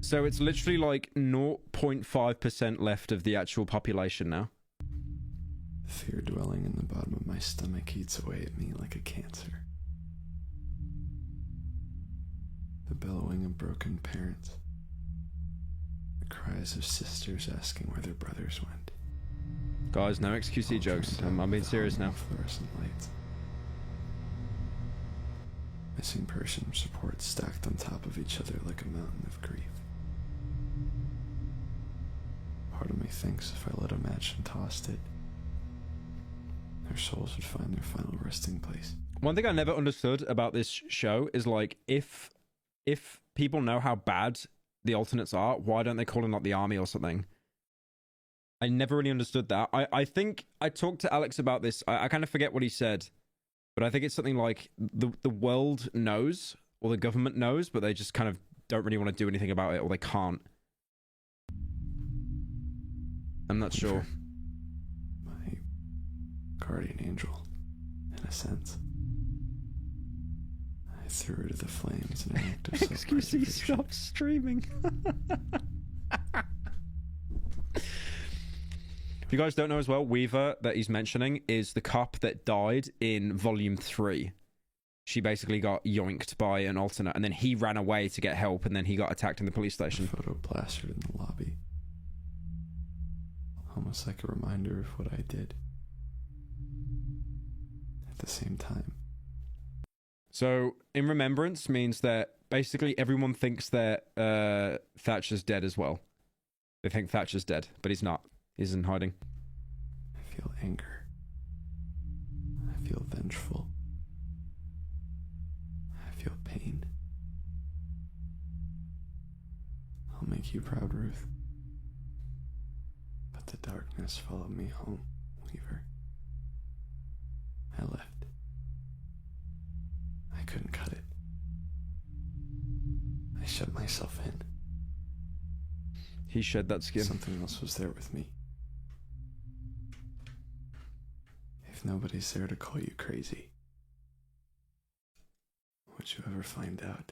So it's literally like 0.5% left of the actual population now. Fear dwelling in the bottom of my stomach eats away at me like a cancer. The bellowing of broken parents. The cries of sisters asking where their brothers went. Guys, no XQC jokes. I'm being serious now. Fluorescent lights. Missing person reports stacked on top of each other like a mountain of grief. Part of me thinks if I lit a match and tossed it, their souls would find their final resting place. One thing I never understood about this show is like, if people know how bad the alternates are, why don't they call in like the army or something? I never really understood that. I think I talked to Alex about this. I kind of forget what he said, but I think it's something like the world knows, or the government knows, but they just kind of don't really want to do anything about it, or they can't. I'm not sure. My guardian angel, in a sense. I threw her to the flames in an act of Excuse me, stop streaming. If you guys don't know as well, Weaver, that he's mentioning, is the cop that died in Volume 3. She basically got yoinked by an alternate, and then he ran away to get help, and then he got attacked in the police station. Photo plastered in the lobby. Almost like a reminder of what I did. At the same time. So, in remembrance means that basically everyone thinks that Thatcher's dead as well. They think Thatcher's dead, but he's not. He's in hiding. I feel anger. I feel vengeful. I feel pain. I'll make you proud, Ruth. But the darkness followed me home, Weaver. I left. I couldn't cut it. I shut myself in. He shed that skin. Something else was there with me. If nobody's there to call you crazy, would you ever find out?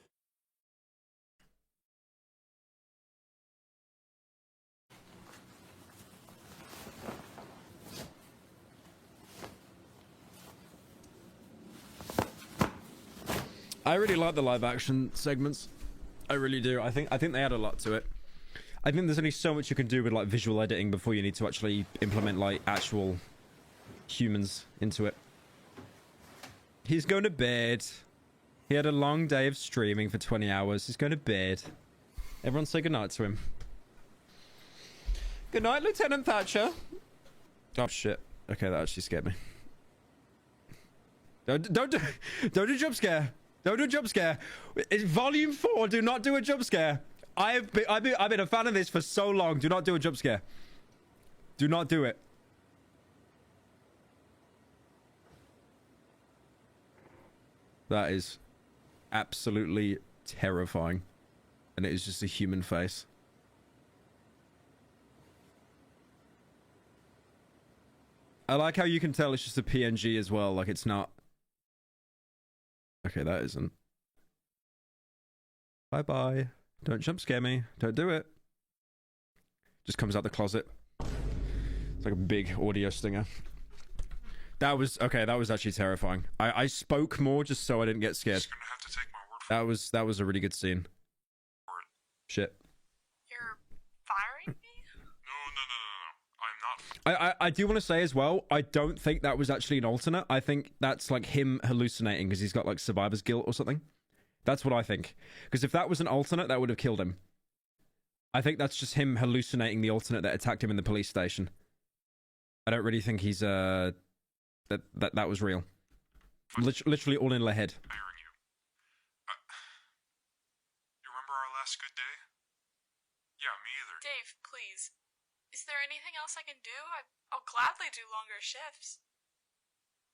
I really like the live action segments. I really do. I think they add a lot to it. I think there's only so much you can do with like visual editing before you need to actually implement like actual humans into it. He's going to bed. He had a long day of streaming for 20 hours. He's going to bed. Everyone say goodnight to him. Good night, Lieutenant Thatcher. Oh shit. Okay, that actually scared me. Don't do jump scare. Don't do a jump scare. It's volume 4. Do not do a jump scare. I've been a fan of this for so long. Do not do a jump scare. Do not do it. That is absolutely terrifying. And it is just a human face. I like how you can tell it's just a PNG as well. Like, it's not... Okay, that isn't. Bye-bye. Don't jump scare me. Don't do it. Just comes out the closet. It's like a big audio stinger. That was... Okay, that was actually terrifying. I spoke more just so I didn't get scared. Just gonna have to take my word for That was a really good scene. Shit. You're firing me? No. I'm not. I do want to say as well, I don't think that was actually an alternate. I think that's like him hallucinating because he's got like survivor's guilt or something. That's what I think. Because if that was an alternate, that would have killed him. I think that's just him hallucinating the alternate that attacked him in the police station. I don't really think he's that was real. Literally all in the head. You remember our last good day? Yeah, me either. Dave, please. Is there anything else I can do? I'll gladly do longer shifts.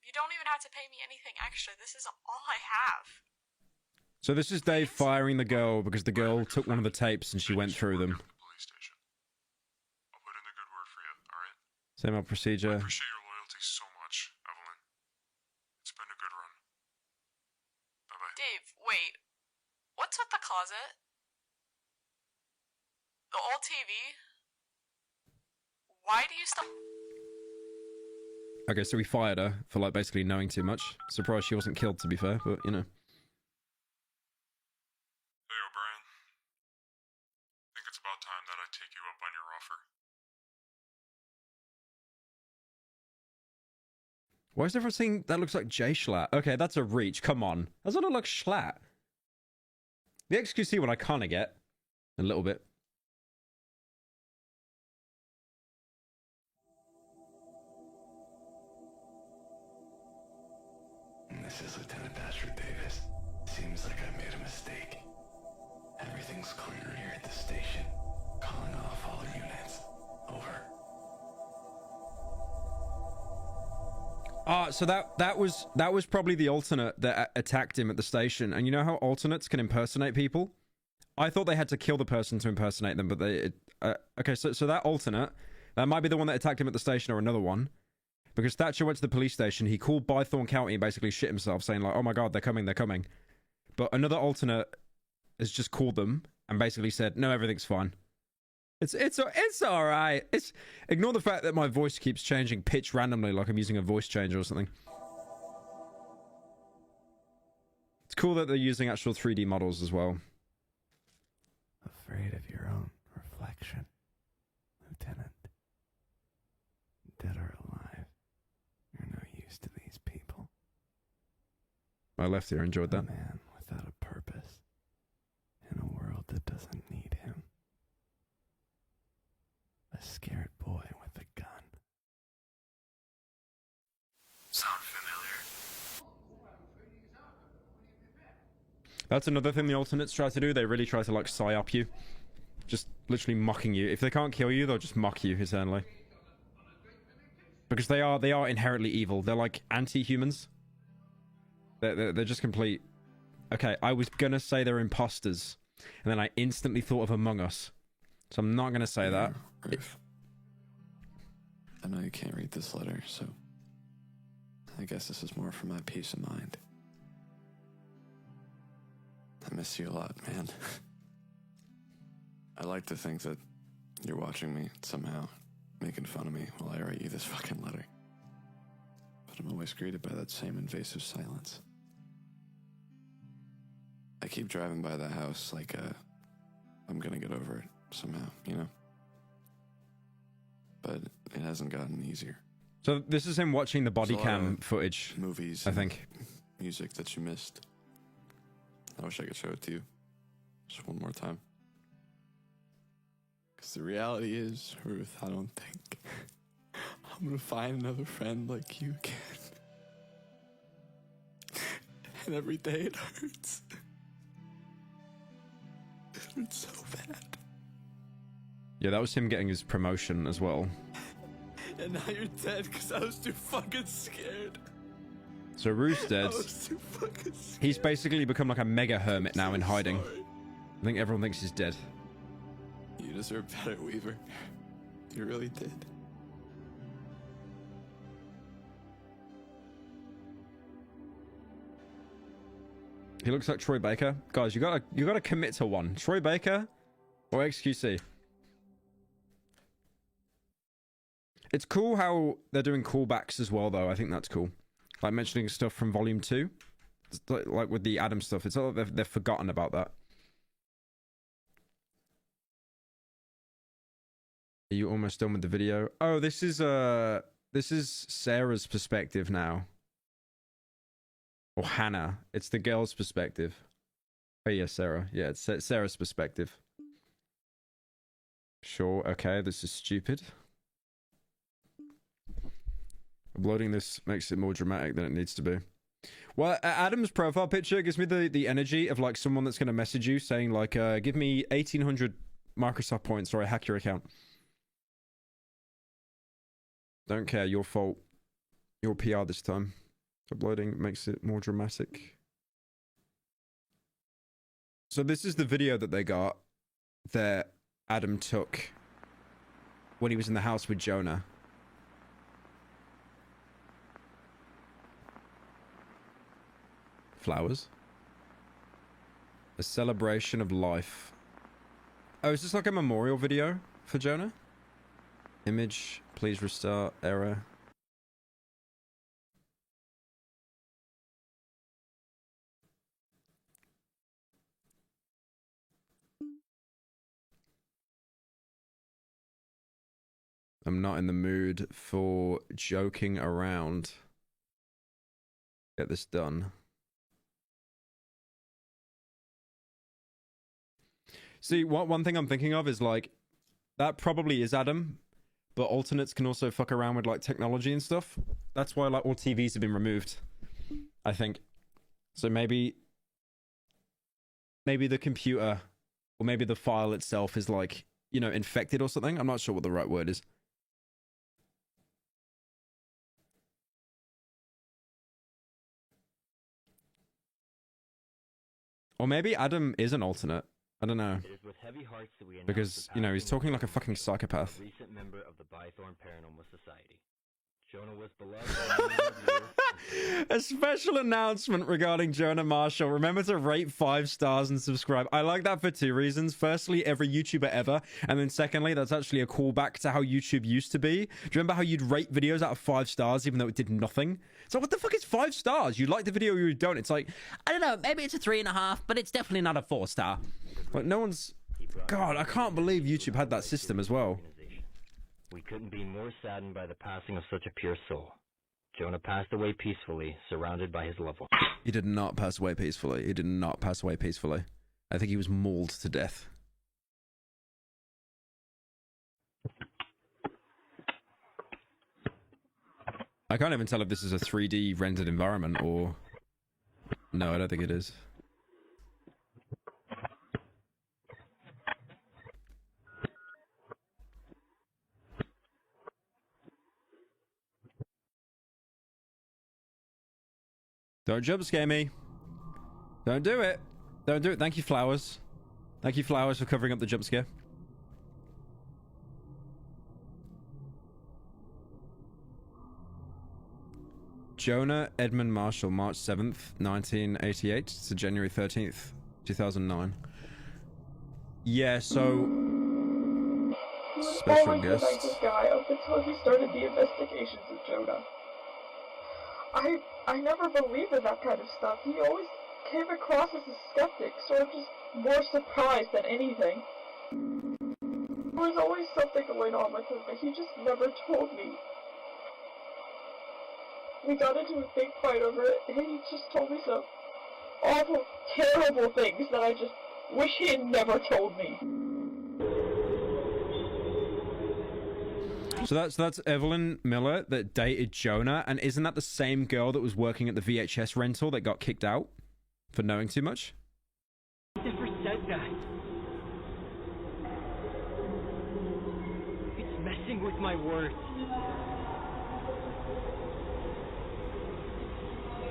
You don't even have to pay me anything extra. This is all I have. So this is Dave firing the girl because the girl took one of the tapes and she went through them. I'll put in a good word for you, alright? Same old procedure. I appreciate your loyalty so much, Evelyn. It's been a good run. Bye-bye. Dave, wait. What's with the closet? The old TV? Why do you still... Okay, so we fired her for like basically knowing too much. Surprised she wasn't killed, to be fair, but you know. Hey, O'Brien. I think it's about time that I take you up on your offer. Why is everyone saying that looks like J Schlatt? Okay, that's a reach. Come on. Doesn't it look Schlatt? The XQC one I kind of get. A little bit. This is Lieutenant Patrick Davis. Seems like I made a mistake. Everything's clear here at the station. Calling off all units. Over. So that was probably the alternate that attacked him at the station. And you know how alternates can impersonate people? I thought they had to kill the person to impersonate them, but they... okay, so that alternate, that might be the one that attacked him at the station or another one. Because Thatcher went to the police station, he called Bythorn County and basically shit himself, saying like, oh my god, they're coming, they're coming. But another alternate has just called them and basically said, no, everything's fine. It's alright. Ignore the fact that my voice keeps changing pitch randomly like I'm using a voice changer or something. It's cool that they're using actual 3D models as well. Afraid of your own reflection, Lieutenant. Dead or alive, you're no use to these people. I left here, enjoyed that. A man without a purpose, in a world that doesn't need him. A scared boy with a gun. Sound familiar? That's another thing the alternates try to do. They really try to like psyop you. Just literally mocking you. If they can't kill you, they'll just mock you eternally. Because they are inherently evil. They're like anti-humans. They're just complete... Okay, I was gonna say they're imposters. And then I instantly thought of Among Us. So I'm not gonna say that. I know you can't read this letter, so... I guess this is more for my peace of mind. I miss you a lot, man. I like to think that you're watching me somehow, making fun of me while I write you this fucking letter. But I'm always greeted by that same invasive silence. I keep driving by the house like, I'm gonna get over it somehow, you know? But it hasn't gotten easier. So this is him watching the body There's a lot cam of footage, movies, I think. Music that you missed. I wish I could show it to you. Just one more time. Because the reality is, Ruth, I don't think I'm gonna find another friend like you again. And every day it hurts. It hurts so bad. Yeah, that was him getting his promotion as well. And now you're dead because I was too fucking scared. So Rue's dead. I was too fucking scared. He's basically become like a mega hermit now in hiding. I think everyone thinks he's dead. You deserve better, Weaver. You really did. He looks like Troy Baker. Guys, you gotta commit to one. Troy Baker or XQC. It's cool how they're doing callbacks as well, though. I think that's cool. Like mentioning stuff from Volume 2. It's like with the Adam stuff. It's all they've forgotten about that. Are you almost done with the video? Oh, this is Sarah's perspective now. Or Hannah. It's the girl's perspective. Oh yeah, Sarah. Yeah, it's Sarah's perspective. Sure, okay, this is stupid. Uploading this makes it more dramatic than it needs to be. Well, Adam's profile picture gives me the energy of like someone that's going to message you saying like, give me 1,800 Microsoft points or I hack your account. Don't care, your fault. Your PR this time. Uploading makes it more dramatic. So this is the video that they got that Adam took when he was in the house with Jonah. Flowers. A celebration of life. Oh, is this like a memorial video for Jonah? Image, please restart, error. I'm not in the mood for joking around. Get this done. See, one thing I'm thinking of is like, that probably is Adam, but alternates can also fuck around with like technology and stuff. That's why like all TVs have been removed, I think. So maybe the computer or maybe the file itself is like, you know, infected or something. I'm not sure what the right word is. Or maybe Adam is an alternate. I don't know. It is with heavy hearts that we announce Because, you know, he's talking like a fucking psychopath. a recent member of the Bythorn Paranormal Society. Jonah was beloved. A special announcement regarding Jonah Marshall. Remember to rate 5 stars and subscribe. I like that for 2 reasons. Firstly, every YouTuber ever. And then secondly, that's actually a callback to how YouTube used to be. Do you remember how you'd rate videos out of 5 stars even though it did nothing? So what the fuck is 5 stars? You like the video or you don't. It's like, I don't know, maybe it's a 3.5, but it's definitely not a 4-star. Like, no one's... God, I can't believe YouTube had that system as well. We couldn't be more saddened by the passing of such a pure soul. Jonah passed away peacefully, surrounded by his loved ones. He did not pass away peacefully. He did not pass away peacefully. I think he was mauled to death. I can't even tell if this is a 3D rendered environment or... No, I don't think it is. Don't jump scare me. Don't do it. Don't do it. Thank you, Flowers. Thank you, Flowers, for covering up the jump scare. Jonah Edmund Marshall, March 7th, 1988 to January 13th, 2009. Yeah, so... Special guest. I was the guy up until he started the investigations of Jonah. I never believed in that kind of stuff. He always came across as a skeptic, sort of just more surprised than anything. There was always something going on with him, but he just never told me. We got into a big fight over it, and he just told me some awful, terrible things that I just wish he had never told me. So that's Evelyn Miller that dated Jonah, and isn't that the same girl that was working at the VHS rental that got kicked out? For knowing too much? I never said that. It's messing with my words.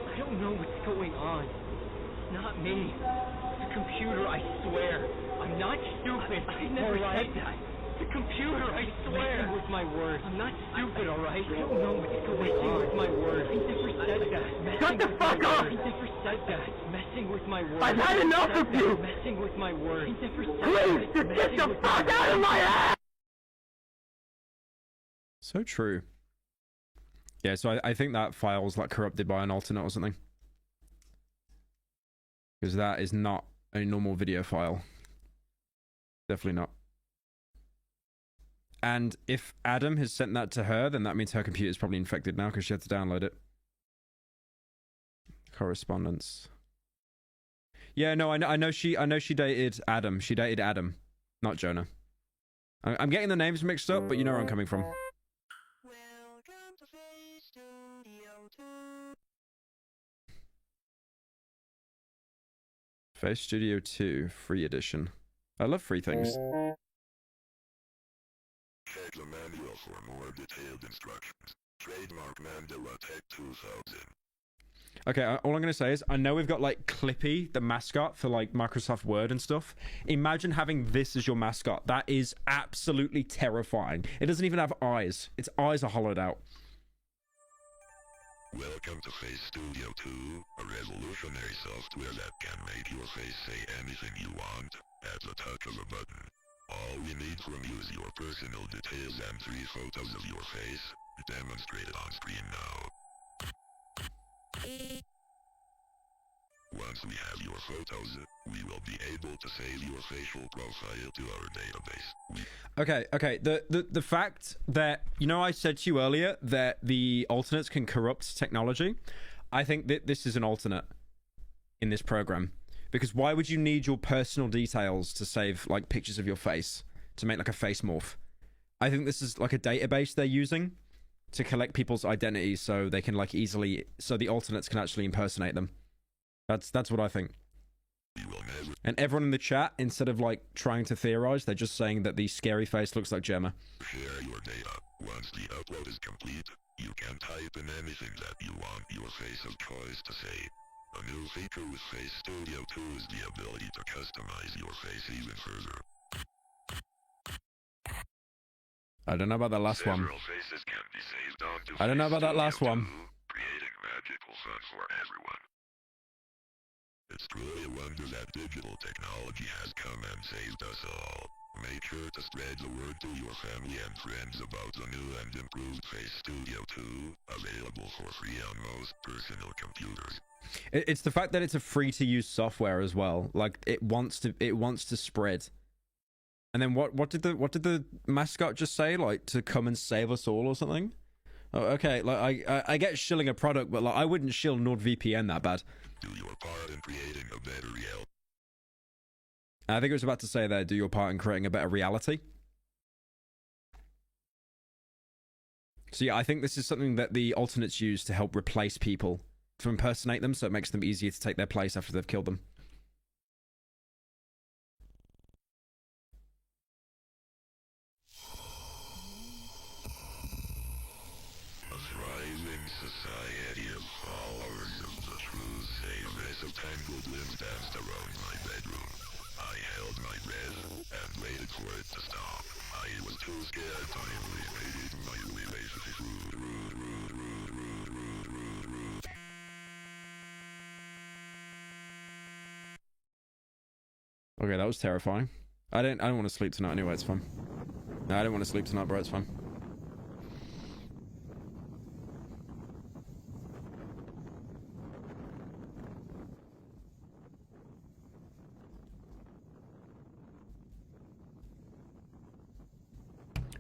I don't know what's going on. It's not me. It's a computer, I swear. I'm not stupid. I never said that. It's a computer, I swear. Messing with my words. I'm not stupid, alright? I don't know what's going on. With my words. I never said that. Shut the fuck up! I never said that. Messing with my words. I've had enough of you! Messing with my words. I never said that. Please, just get the fuck out of my ass! So true. Yeah, so I think that file's like corrupted by an alternate or something. Because that is not a normal video file. Definitely not. And if Adam has sent that to her, then that means her computer's probably infected now because she had to download it. Correspondence. Yeah, no, I know she dated Adam. She dated Adam, not Jonah. I'm getting the names mixed up, but you know where I'm coming from. Face Studio 2 free edition. I love free things. Check the manual for more detailed instructions. Trademark Mandela Tech 2000. Okay, all I'm going to say is, I know we've got, like, Clippy, the mascot for, like, Microsoft Word and stuff. Imagine having this as your mascot. That is absolutely terrifying. It doesn't even have eyes. Its eyes are hollowed out. Welcome to Face Studio 2, a revolutionary software that can make your face say anything you want at the touch of a button. All we need from you is your personal details and 3 photos of your face, demonstrated on screen now. Once we have your photos, we will be able to save your facial profile to our database. Okay. The fact that, you know, I said to you earlier that the alternates can corrupt technology. I think that this is an alternate in this program. Because why would you need your personal details to save, like, pictures of your face? To make, like, a face morph? I think this is, like, a database they're using to collect people's identities so they can, like, easily... So the alternates can actually impersonate them. That's what I think. And everyone in the chat, instead of, like, trying to theorize, they're just saying that the scary face looks like Gemma. Share your data. Once the upload is complete, you can type in anything that you want your face of choice to say. A new feature with Face Studio 2 is the ability to customize your face even further. I don't know about that last one. Several faces can be saved onto I don't know about that last Studio one. 2, creating magical fun for everyone. It's truly a wonder that digital technology has come and saved us all. Make sure to spread the word to your family and friends about the new and improved Face Studio 2, available for free on most personal computers. It's the fact that it's a free-to-use software as well. Like, it wants to spread. And then what did the mascot just say? Like, to come and save us all or something? Oh, okay. Like, I get shilling a product, but like, I wouldn't shill NordVPN that bad. Do your part in creating a better reality. I think it was about to say there, do your part in creating a better reality. So yeah, I think this is something that the alternates use to help replace people, to impersonate them, so it makes them easier to take their place after they've killed them. A thriving society of followers of the truth say rays of tangled limbs danced around my bedroom. I held my breath and waited for it to stop. I was too scared to make my relationship rude. Okay, that was terrifying. I don't want to sleep tonight anyway, it's fine. No, I don't want to sleep tonight, bro, it's fine.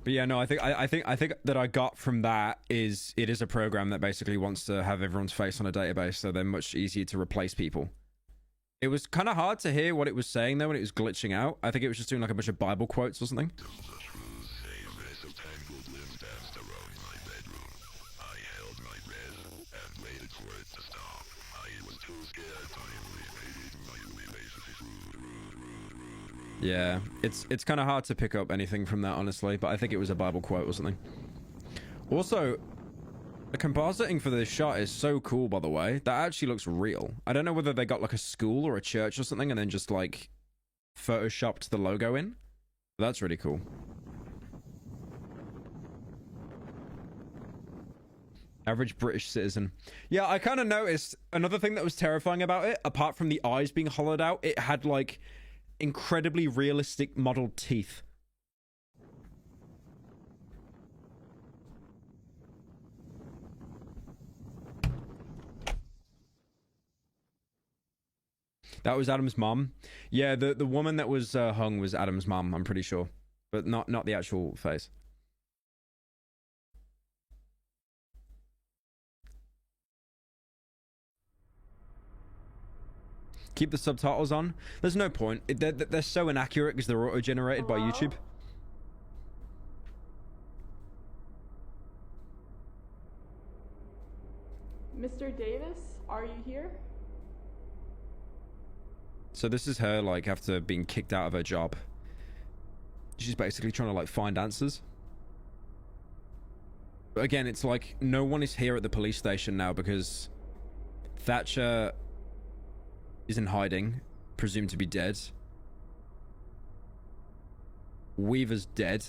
But yeah, no, I think that I got from that is it is a program that basically wants to have everyone's face on a database, so they're much easier to replace people. It was kind of hard to hear what it was saying though when it was glitching out. I think it was just doing like a bunch of Bible quotes or something. Yeah, it's kind of hard to pick up anything from that, honestly, but I think it was a Bible quote or something. Also, the compositing for this shot is so cool, by the way. That actually looks real. I don't know whether they got like a school or a church or something and then just like photoshopped the logo in. But that's really cool. Average British citizen. Yeah, I kind of noticed another thing that was terrifying about it, apart from the eyes being hollowed out, it had like incredibly realistic modeled teeth. That was Adam's mom. Yeah, the woman that was hung was Adam's mom, I'm pretty sure. But not the actual face. Keep the subtitles on. There's no point. They're so inaccurate because they're auto-generated by YouTube. Mr. Davis, are you here? So this is her, like, after being kicked out of her job. She's basically trying to, like, find answers. But again, it's like, no one is here at the police station now because Thatcher is in hiding, presumed to be dead. Weaver's dead.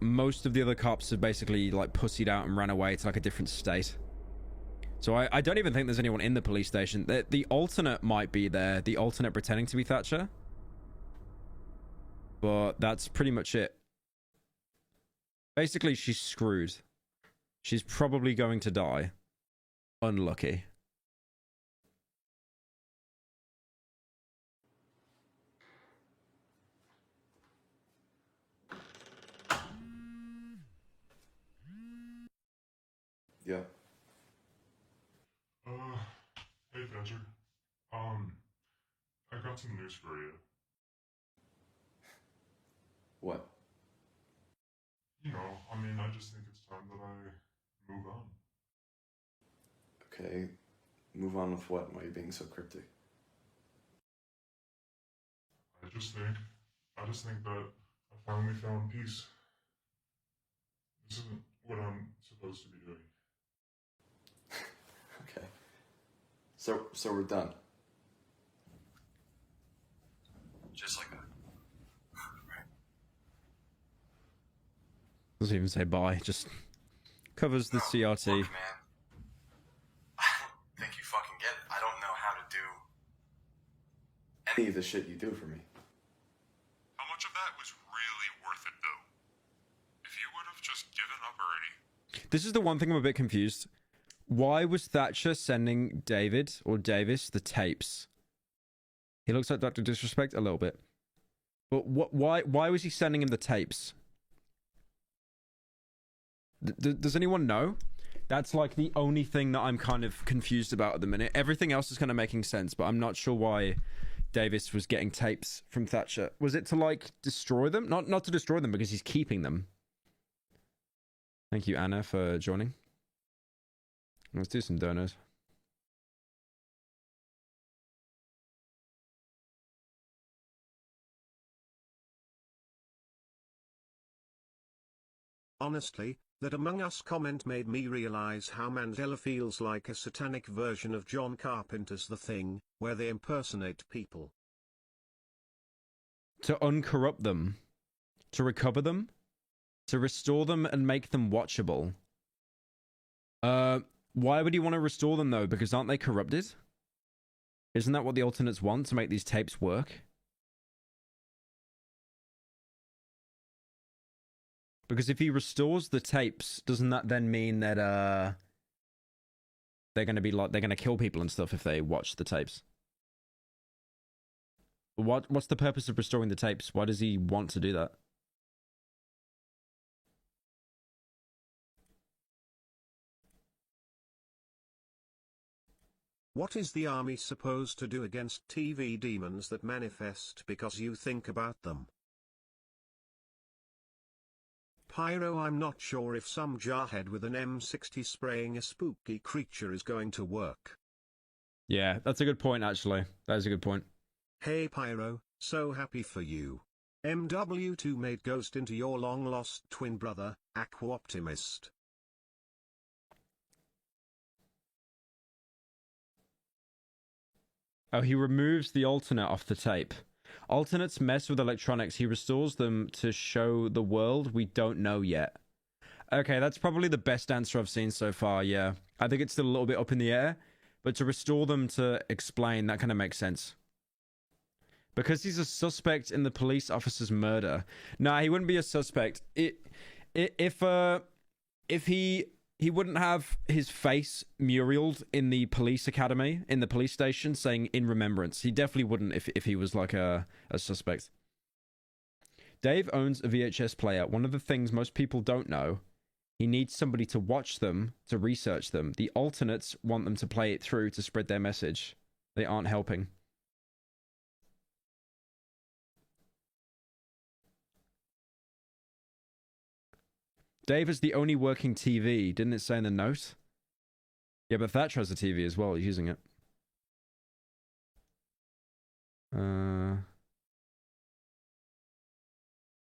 Most of the other cops have basically, like, pussied out and ran away to, like, a different state. So I don't even think there's anyone in the police station. The alternate might be there. The alternate pretending to be Thatcher. But that's pretty much it. Basically, she's screwed. She's probably going to die. Unlucky. Yeah. Hey Thatcher. I got some news for you. What? You know, I mean, I just think it's time that I move on. Okay, move on with what? Why are you being so cryptic? I just think that I finally found peace. This isn't what I'm supposed to be doing. Okay. So we're done. Just like that. Doesn't even say bye, just covers the CRT. Look, man. I don't think you fucking get it. I don't know how to do any of the shit you do for me. How much of that was really worth it, though? If you would have just given up already. This is the one thing I'm a bit confused. Why was Thatcher sending David or Davis the tapes? He looks like Dr. Disrespect a little bit. But why was he sending him the tapes? Does anyone know? That's like the only thing that I'm kind of confused about at the minute. Everything else is kind of making sense, but I'm not sure why Davis was getting tapes from Thatcher. Was it to like destroy them? Not to destroy them because he's keeping them. Thank you, Anna, for joining. Let's do some donos. Honestly, that Among Us comment made me realize how Mandela feels like a satanic version of John Carpenter's The Thing, where they impersonate people. To uncorrupt them. To recover them. To restore them and make them watchable. Why would you want to restore them though? Because aren't they corrupted? Isn't that what the alternates want, to make these tapes work? Because if he restores the tapes, doesn't that then mean that they're gonna be like, they're gonna kill people and stuff if they watch the tapes? What's the purpose of restoring the tapes? Why does he want to do that? What is the army supposed to do against TV demons that manifest because you think about them? Pyro, I'm not sure if some jarhead with an M60 spraying a spooky creature is going to work. Yeah, that's a good point, actually. That is a good point. Hey Pyro, So happy for you. MW2 made Ghost into your long-lost twin brother, Aqua Optimist. Oh, he removes the alternate off the tape. Alternates mess with electronics. He restores them to show the world we don't know yet. Okay, that's probably the best answer I've seen so far, yeah. I think it's still a little bit up in the air, but to restore them to explain, that kind of makes sense. Because he's a suspect in the police officer's murder. Nah, he wouldn't be a suspect. If he wouldn't have his face muraled in the police academy, in the police station, saying in remembrance. He definitely wouldn't if he was like a suspect. Dave owns a VHS player. One of the things most people don't know, he needs somebody to watch them, to research them. The alternates want them to play it through to spread their message. They aren't helping. Dave is the only working TV. Didn't it say in the note? Yeah, but Thatcher has a TV as well, using it.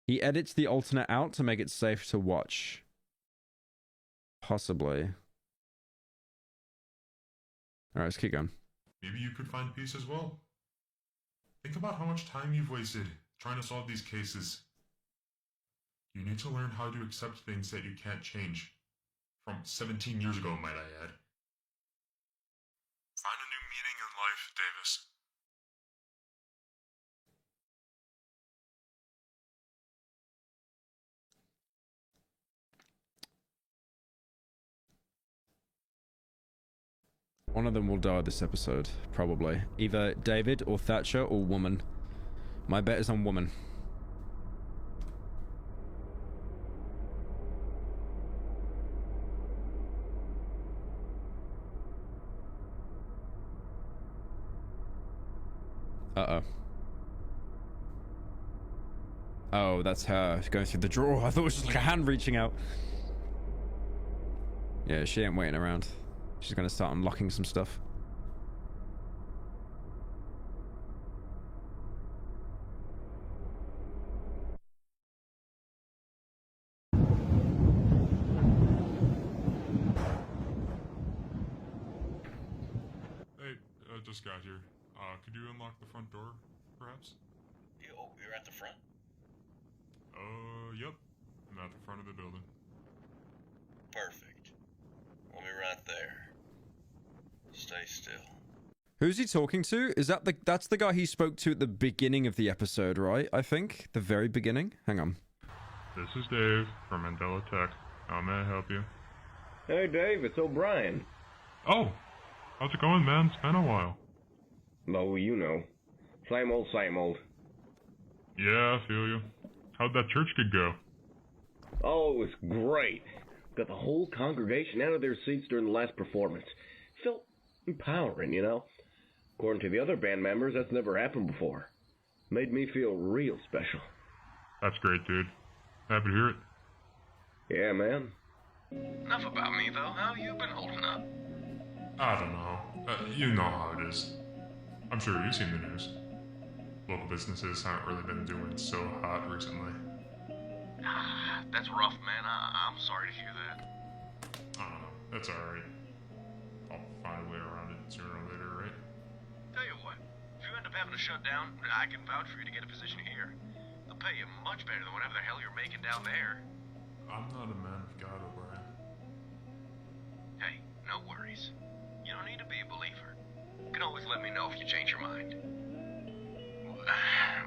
He edits the alternate out to make it safe to watch. Possibly. Alright, let's keep going. Maybe you could find peace as well. Think about how much time you've wasted trying to solve these cases. You need to learn how to accept things that you can't change. From 17 years ago, might I add. Find a new meaning in life, Davis. One of them will die this episode, probably. Either David or Thatcher or woman. My bet is on woman. Uh-oh. Oh, that's her going through the drawer. I thought it was just like a hand reaching out. Yeah, she ain't waiting around. She's gonna start unlocking some stuff. Hey, just got here. Could you unlock the front door, perhaps? Oh, you're at the front? Yep. I'm at the front of the building. Perfect. We'll be right there. Stay still. Who's he talking to? Is that that's the guy he spoke to at the beginning of the episode, right? I think the very beginning. Hang on. This is Dave from Mandela Tech. How may I help you? Hey Dave, it's O'Brien. Oh, how's it going, man? It's been a while. Oh, you know. Same old, same old. Yeah, I feel you. How'd that church gig go? Oh, it was great. Got the whole congregation out of their seats during the last performance. Felt empowering, you know? According to the other band members, that's never happened before. Made me feel real special. That's great, dude. Happy to hear it. Yeah, man. Enough about me, though. How you been holding up? I don't know. You know how it is. I'm sure you've seen the news. Local businesses haven't really been doing so hot recently. That's rough, man. I'm sorry to hear that. I don't know. That's alright. I'll find a way around it sooner or later, right? Tell you what, if you end up having to shut down, I can vouch for you to get a position here. They'll pay you much better than whatever the hell you're making down there. I'm not a man of God, O'Brien. Hey, no worries. You don't need to be a believer. You can always let me know if you change your mind.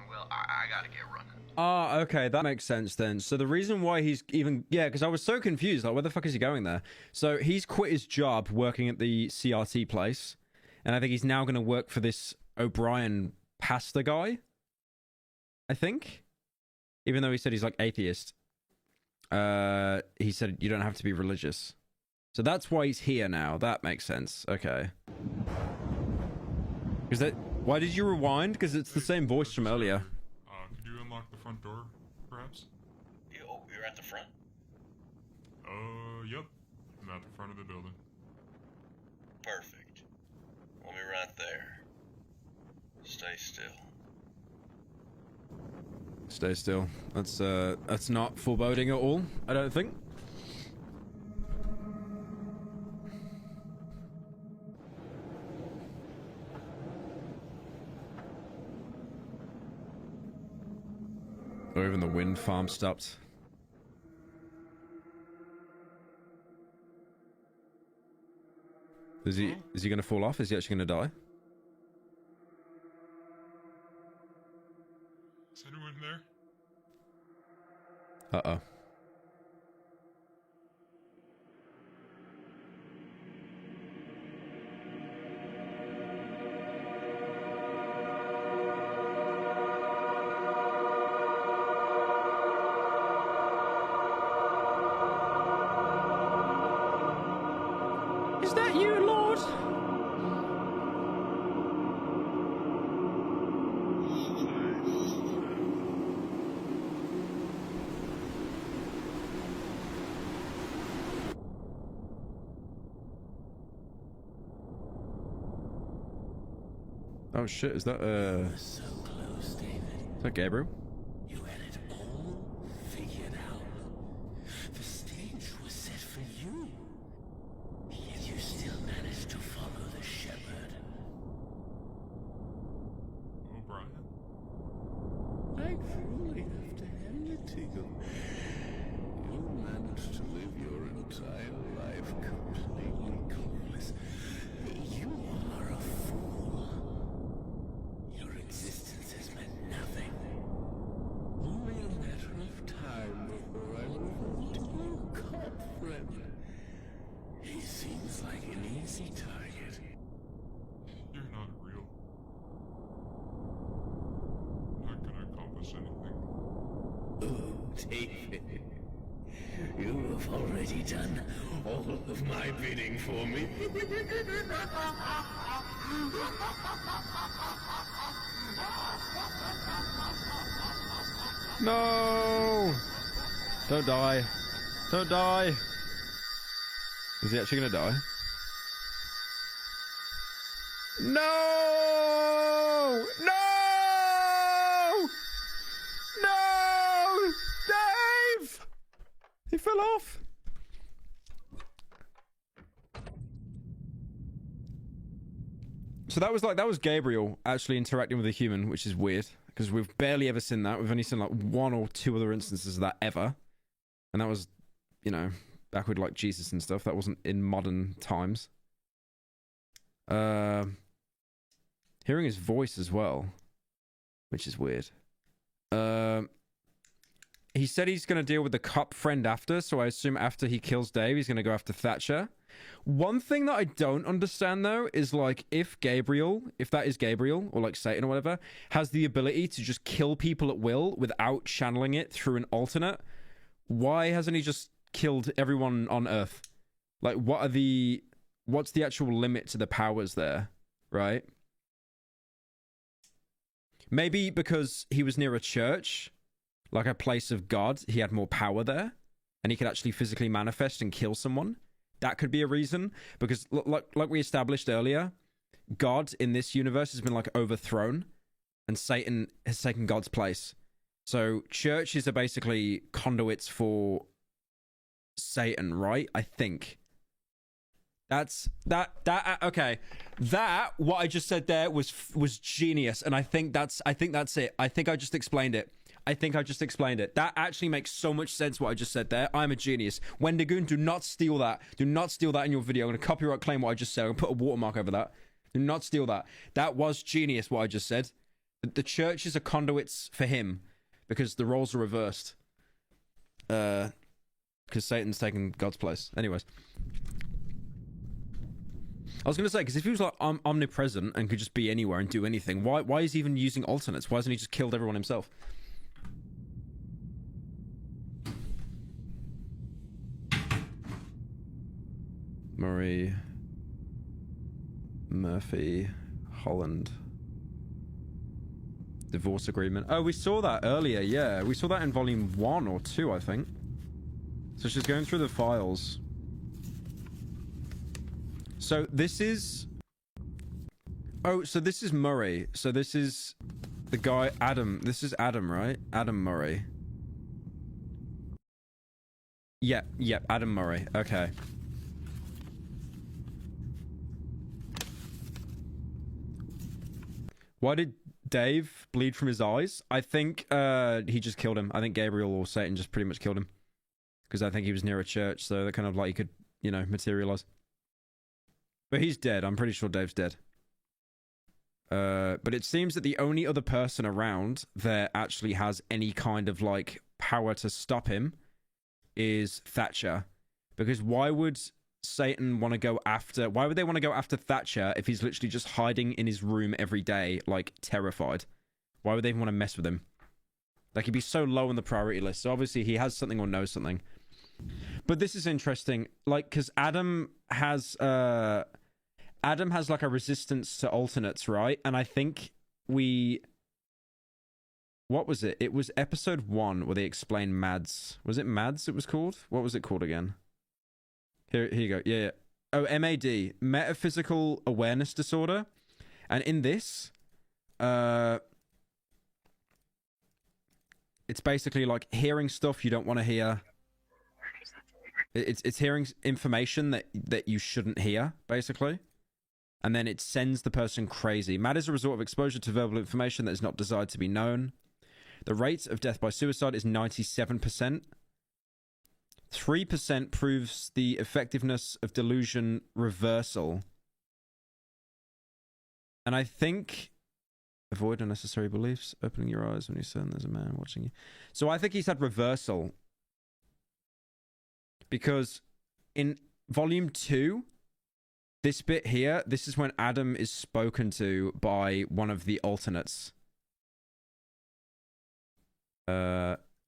Well, I gotta get running. Ah, okay, that makes sense then. So the reason why he's even... Yeah, because I was so confused. Like, where the fuck is he going there? So he's quit his job working at the CRT place. And I think he's now going to work for this O'Brien pastor guy. I think. Even though he said he's like atheist. He said you don't have to be religious. So that's why he's here now. That makes sense. Okay. Is that... Why did you rewind? Because it's the same voice from earlier. Could you unlock the front door, perhaps? Oh, you're at the front? Yep. I'm at the front of the building. Perfect. We'll be right there. Stay still. Stay still. That's not foreboding at all, I don't think. Or even the wind farm stopped. Is he gonna fall off? Is he actually gonna die? Is anyone there? Uh-oh. Is that you, Lord? Oh shit, is that So close, David. Is that Gabriel? You had it all figured out. The stage was set for you. Yet you still managed to follow the shepherd. O'Brien? I truly have to hand it to you. You managed to live your entire life completely clueless. You are a fool. Your existence has meant nothing. Only a matter of time before I reveal to you, cop friend. He seems like an easy target. You're not real. Not gonna accomplish anything. Oh, David. You have already done all of my bidding for me. No! Don't die. Don't die. Is he actually gonna die? No! No! No! Dave! He fell off. So that was Gabriel actually interacting with a human, which is weird because we've barely ever seen that. We've only seen like 1 or 2 other instances of that ever, and that was, you know, back with like Jesus and stuff. That wasn't in modern times. Hearing his voice as well, which is weird. He said he's going to deal with the cop friend after, so I assume after he kills Dave, he's going to go after Thatcher. One thing that I don't understand, though, is, like, if that is Gabriel, or, like, Satan or whatever, has the ability to just kill people at will without channeling it through an alternate, why hasn't he just killed everyone on Earth? Like, what's the actual limit to the powers there, right? Maybe because he was near a church, like a place of God, he had more power there, and he could actually physically manifest and kill someone. That could be a reason, because like we established earlier, God in this universe has been like overthrown, and Satan has taken God's place. So churches are basically conduits for Satan, right? I think. Okay. That, what I just said there was genius, and I think that's it. I think I just explained it. That actually makes so much sense what I just said there. I'm a genius. Wendigoon, do not steal that. Do not steal that in your video. I'm going to copyright claim what I just said. I'm going to put a watermark over that. Do not steal that. That was genius what I just said. The churches are conduits for him because the roles are reversed. Because Satan's taken God's place. Anyways. I was going to say, because if he was like omnipresent and could just be anywhere and do anything, why is he even using alternates? Why hasn't he just killed everyone himself? Murray, Murphy, Holland. Divorce agreement. Oh, we saw that earlier, yeah. We saw that in volume 1 or 2, I think. So she's going through the files. So this is... Oh, so this is Murray. So this is The guy, Adam. This is Adam, right? Adam Murray. Yep, Adam Murray. Okay. Why did Dave bleed from his eyes? I think he just killed him. I think Gabriel or Satan just pretty much killed him. Because I think he was near a church, so that kind of like he could, you know, materialize. But he's dead. I'm pretty sure Dave's dead. But it seems that the only other person around that actually has any kind of like power to stop him is Thatcher. Because why would Satan want to go after... Why would they want to go after Thatcher if he's literally just hiding in his room every day, like, terrified? Why would they even want to mess with him? Like, he'd be so low on the priority list. So obviously he has something or knows something. But this is interesting. Like, because Adam has like a resistance to alternates, right? And I think we... What was it? It was episode 1 where they explained MADS. Was it MADS it was called? What was it called again? Here you go. Yeah. Oh, MAD. Metaphysical Awareness Disorder. And in this, it's basically like hearing stuff you don't want to hear. It's hearing information that you shouldn't hear, basically. And then it sends the person crazy. MAD is a result of exposure to verbal information that is not desired to be known. The rate of death by suicide is 97%. 3% proves the effectiveness of delusion reversal. And I think... Avoid unnecessary beliefs. Opening your eyes when you're certain there's a man watching you. So I think he's had reversal. Because in volume 2, this bit here, this is when Adam is spoken to by one of the alternates.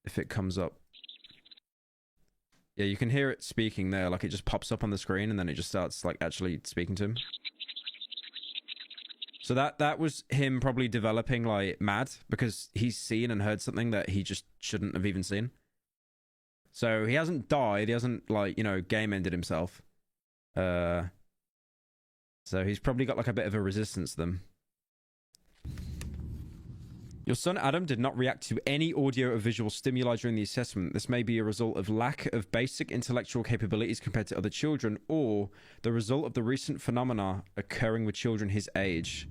If it comes up. Yeah, you can hear it speaking there. Like, it just pops up on the screen and then it just starts, like, actually speaking to him. So that was him probably developing, like, MAD, because he's seen and heard something that he just shouldn't have even seen. So he hasn't died. He hasn't, like, you know, game-ended himself. So he's probably got, like, a bit of a resistance to them. Your son Adam did not react to any audio or visual stimuli during the assessment. This may be a result of lack of basic intellectual capabilities compared to other children, or the result of the recent phenomena occurring with children his age.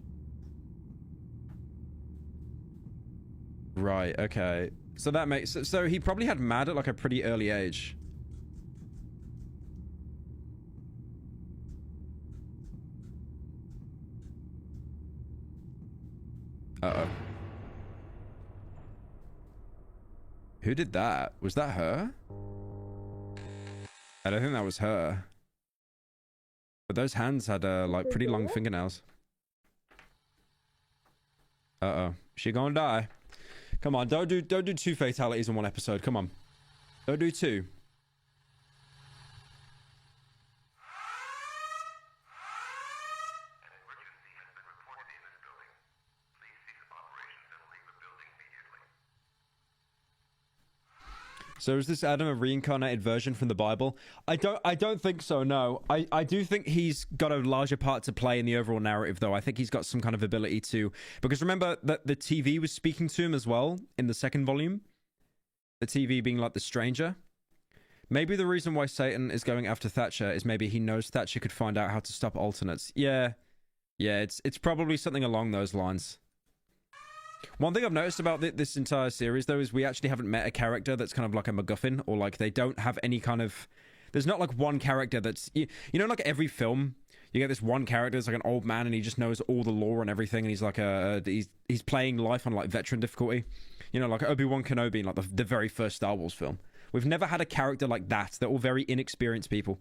Right, okay. So that makes... So he probably had MAD at like a pretty early age. Uh-oh. Who did that? Was that her? I don't think that was her. But those hands had, like, pretty long fingernails. Uh-oh. She gonna die. Come on, don't do 2 fatalities in 1 episode. Come on. Don't do 2. So is this Adam a reincarnated version from the Bible? I don't think so, no. I do think he's got a larger part to play in the overall narrative, though. I think he's got some kind of ability to... Because remember that the TV was speaking to him as well in the 2nd volume? The TV being like the stranger? Maybe the reason why Satan is going after Thatcher is maybe he knows Thatcher could find out how to stop alternates. Yeah, it's probably something along those lines. One thing I've noticed about this entire series, though, is we actually haven't met a character that's kind of like a MacGuffin, or like they don't have any kind of... There's not like one character that's... You know, like every film, you get this one character that's like an old man and he just knows all the lore and everything, and he's like he's playing life on like veteran difficulty. You know, like Obi-Wan Kenobi in like the very first Star Wars film. We've never had a character like that. They're all very inexperienced people.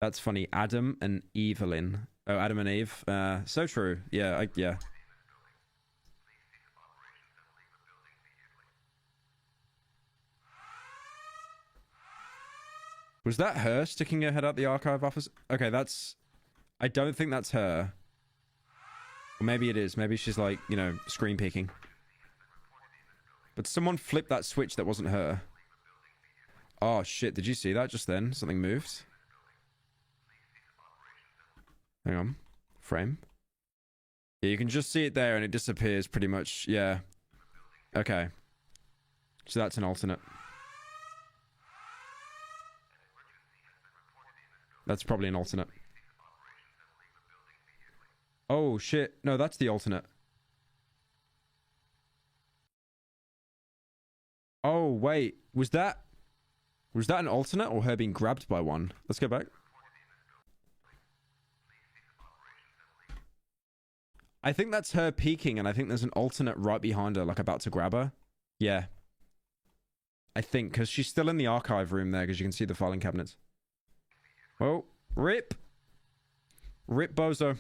That's funny. Adam and Evelyn. Oh, Adam and Eve. So true. Yeah, yeah. Was that her sticking her head out the archive office? Okay, that's... I don't think that's her. Or maybe it is. Maybe she's like, you know, screen peeking. But someone flipped that switch that wasn't her. Oh, shit. Did you see that just then? Something moved. Hang on. Frame. Yeah, you can just see it there and it disappears pretty much. Yeah. Okay. So that's an alternate. That's probably an alternate. Oh, shit. No, that's the alternate. Oh, wait. Was that an alternate or her being grabbed by one? Let's go back. I think that's her peeking, and I think there's an alternate right behind her, like about to grab her. Yeah. I think, because she's still in the archive room there, because you can see the filing cabinets. Well, rip. Rip bozo.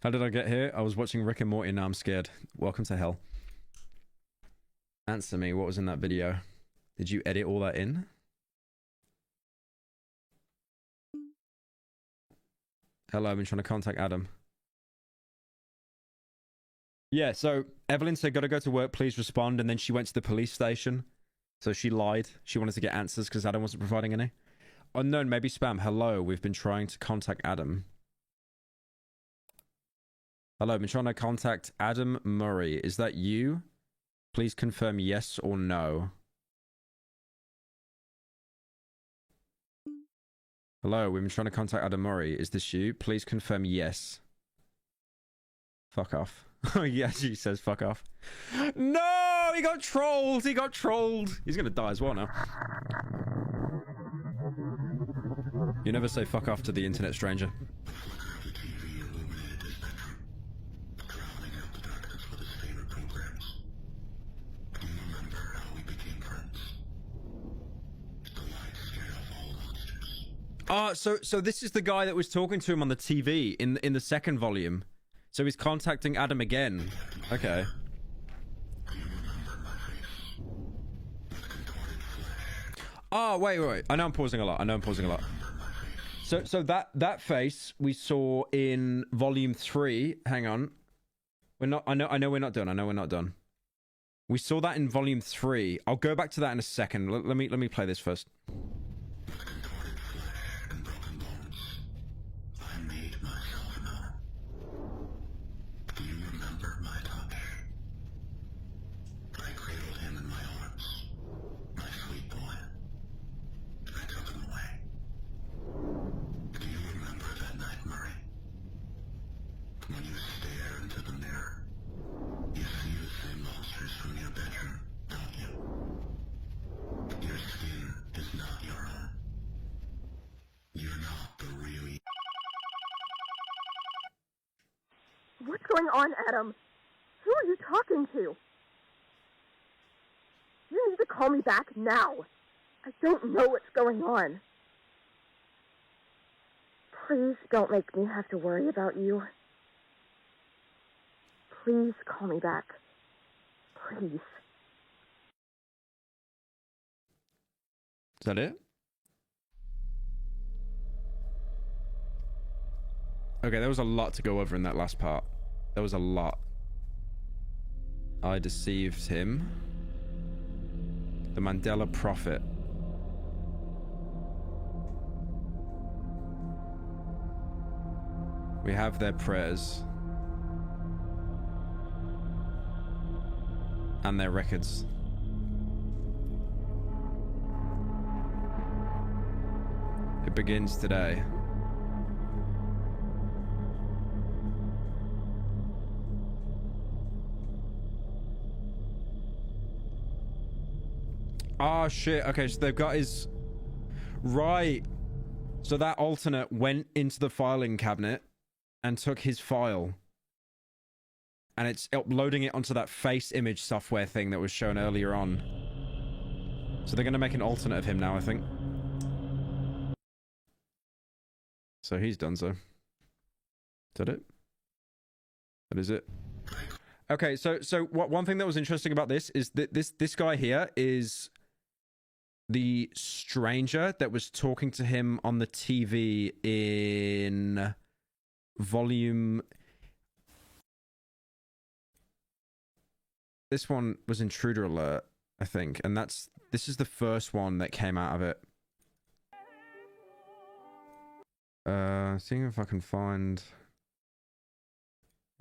How did I get here? I was watching Rick and Morty and now I'm scared. Welcome to hell. Answer me, what was in that video? Did you edit all that in? Hello, I've been trying to contact Adam. Yeah, so Evelyn said, gotta go to work, please respond. And then she went to the police station. So she lied. She wanted to get answers because Adam wasn't providing any. Unknown, maybe spam. Hello, we've been trying to contact Adam. Hello, I've been trying to contact Adam Murray. Is that you? Please confirm yes or no. Hello, we've been trying to contact Adam Murray. Is this you? Please confirm yes. Fuck off. Oh, yeah, she says fuck off. No! He got trolled! He got trolled! He's gonna die as well now. You never say fuck off to the internet stranger. So this is the guy that was talking to him on the TV in the second volume. So he's contacting Adam again. Okay. Oh, wait. I know I'm pausing a lot. So that face we saw in volume 3. Hang on. We're not. I know we're not done. We saw that in volume 3. I'll go back to that in a second. Let me play this first. What's going on, Adam? Who are you talking to? You need to call me back now. I don't know what's going on. Please don't make me have to worry about you. Please call me back. Please. Is that it? Okay, there was a lot to go over in that last part. There was a lot. I deceived him. The Mandela Prophet. We have their prayers. And their records. It begins today. Oh shit, okay, so they've got his... Right. So that alternate went into the filing cabinet and took his file. And it's uploading it onto that face image software thing that was shown earlier on. So they're going to make an alternate of him now, I think. So he's done so. Is that it? That is it. Okay, so one thing that was interesting about this is that this guy here is the stranger that was talking to him on the TV in volume... This one was Intruder Alert. I think. And this is the first one that came out of it. Seeing if I can find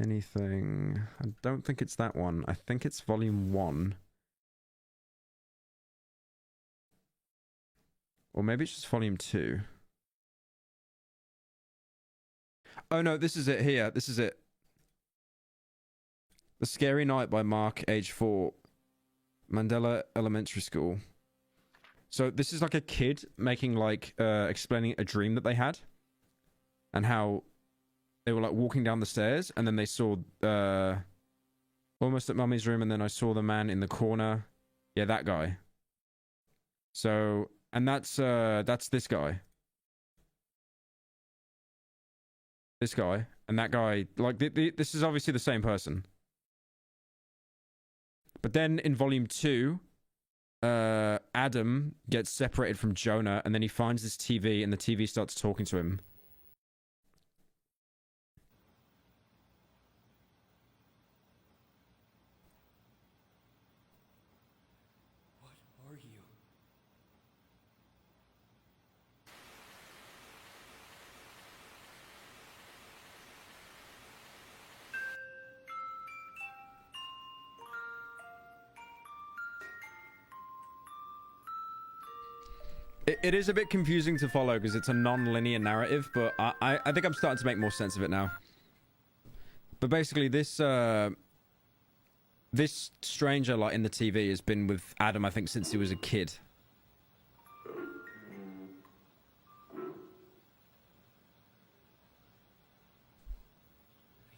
anything. I don't think it's that one. I think it's volume 1. Or maybe it's just volume 2. Oh no, this is it here. This is it. The Scary Night by Mark, age 4. Mandela Elementary School. So this is like a kid making like, explaining a dream that they had. And how they were like walking down the stairs and then they saw, almost at Mummy's room, and then I saw the man in the corner. Yeah, that guy. So, and that's this guy. This guy. And that guy, like, this is obviously the same person. But then in volume 2, Adam gets separated from Jonah, and then he finds this TV, and the TV starts talking to him. What are you? It is a bit confusing to follow because it's a non-linear narrative, but I think I'm starting to make more sense of it now. But basically, this stranger, like, in the TV has been with Adam, I think, since he was a kid. I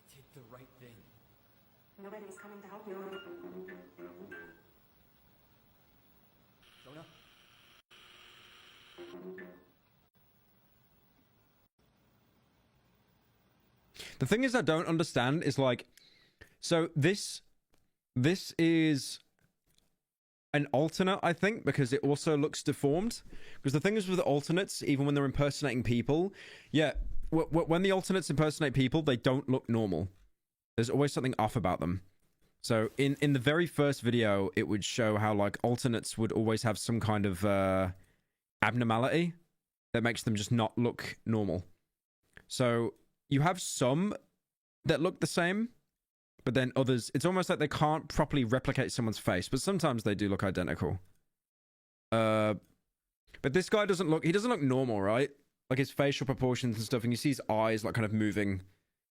did the right thing. Nobody's coming to help you. Jonah? The thing is I don't understand is, like, so this is an alternate, I think, because it also looks deformed. Because the thing is with alternates, even when they're impersonating people, yeah, when the alternates impersonate people, they don't look normal. There's always something off about them. So in the very first video, it would show how, like, alternates would always have some kind of abnormality that makes them just not look normal. So you have some that look the same, but then others, it's almost like they can't properly replicate someone's face, but sometimes they do look identical. But this guy doesn't look normal, right? Like, his facial proportions and stuff, and you see his eyes, like, kind of moving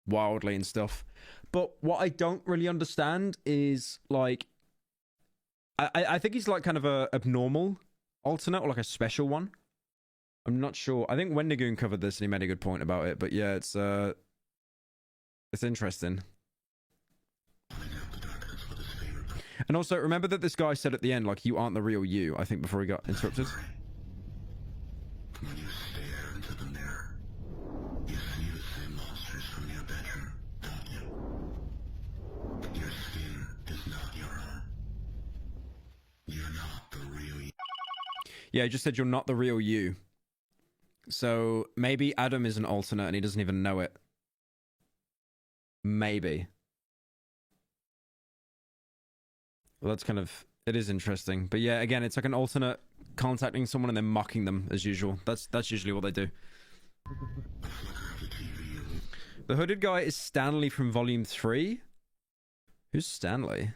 wildly and stuff. But what I don't really understand is, like, I think he's, like, kind of a abnormal alternate, or like a special one. I'm not sure. I think Wendigoon covered this and he made a good point about it, but yeah, it's interesting. And also, remember that this guy said at the end, like, you aren't the real you, I think, before he got interrupted. When you stare into the mirror, you see the same monsters from your bedroom, don't you? Your skin is not your own. You're not the real you. Yeah, he just said you're not the real you. So maybe Adam is an alternate and he doesn't even know it. Maybe. Well, that's kind of... It is interesting. But yeah, again, it's like an alternate contacting someone and then mocking them, as usual. That's usually what they do. The hooded guy is Stanley from Volume 3. Who's Stanley?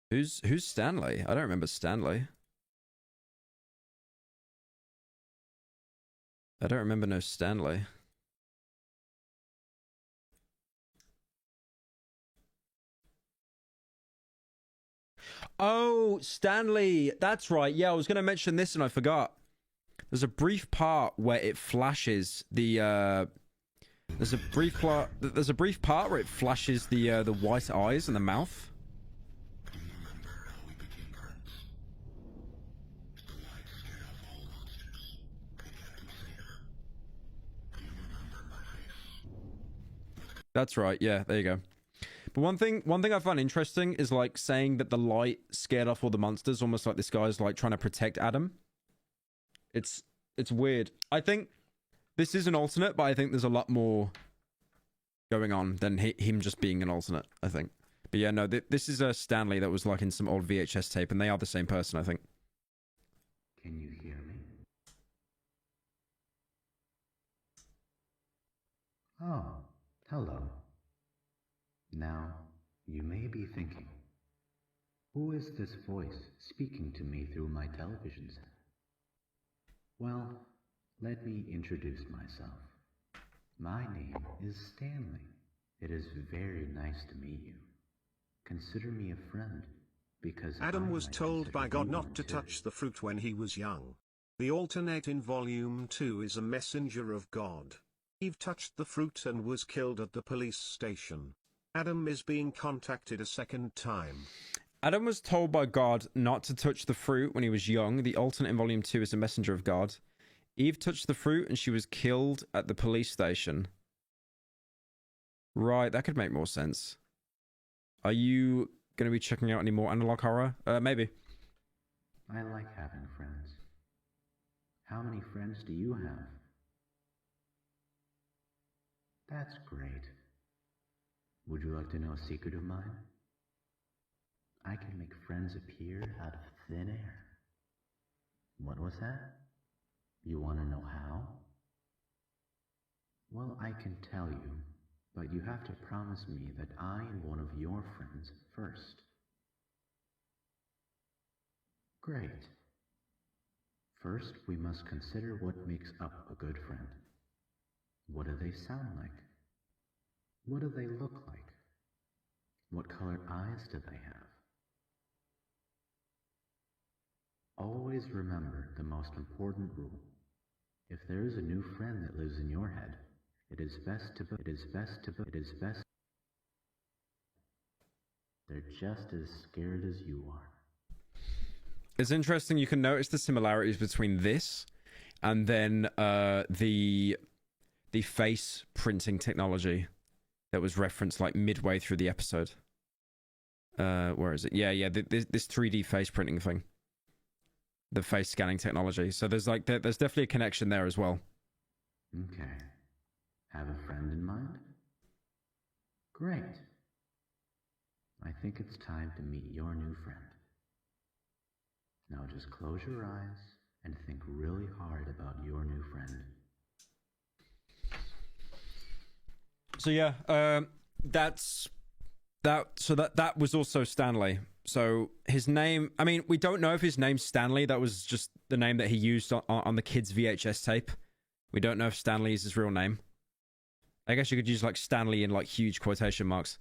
Who's Stanley? I don't remember Stanley. I don't remember no Stanley. Oh, Stanley. That's right. Yeah, I was going to mention this and I forgot. There's a brief part where it flashes the there's a brief part where it flashes the white eyes and the mouth. That's right. Yeah, there you go. But one thing I find interesting is, like, saying that the light scared off all the monsters, almost like this guy's, like, trying to protect Adam. It's weird. I think this is an alternate, but I think there's a lot more going on than him just being an alternate, I think. But yeah, no, this is a Stanley that was like in some old VHS tape, and they are the same person, I think. Can you hear me? Oh, hello. Now, you may be thinking, who is this voice speaking to me through my television set? Well, let me introduce myself. My name is Stanley. It is very nice to meet you. Consider me a friend, because Adam was might told by consider God you not one to too. touch the fruit when he was young. The alternate in Volume 2 is a messenger of God. Eve touched the fruit and was killed at the police station. Adam is being contacted a second time. Adam was told by God not to touch the fruit when he was young. The alternate in Volume 2 is a messenger of God. Eve touched the fruit and she was killed at the police station. Right, that could make more sense. Are you going to be checking out any more analog horror? Maybe. I like having friends. How many friends do you have? That's great. Would you like to know a secret of mine? I can make friends appear out of thin air. What was that? You want to know how? Well, I can tell you, but you have to promise me that I am one of your friends first. Great. First, we must consider what makes up a good friend. What do they sound like? What do they look like? What colored eyes do they have? Always remember the most important rule. If there is a new friend that lives in your head, it is best. They're just as scared as you are. It's interesting, you can notice the similarities between this and then the face printing technology that was referenced like midway through the episode. Where is it? Yeah, this 3D face printing thing. The face scanning technology. So there's like there's definitely a connection there as well. Okay. Have a friend in mind? Great. I think it's time to meet your new friend. Now just close your eyes and think really hard about your new friend. So yeah, that was also Stanley. So his name, I mean, we don't know if his name's Stanley. That was just the name that he used on the kid's VHS tape. We don't know if Stanley is his real name. I guess you could use like Stanley in like huge quotation marks.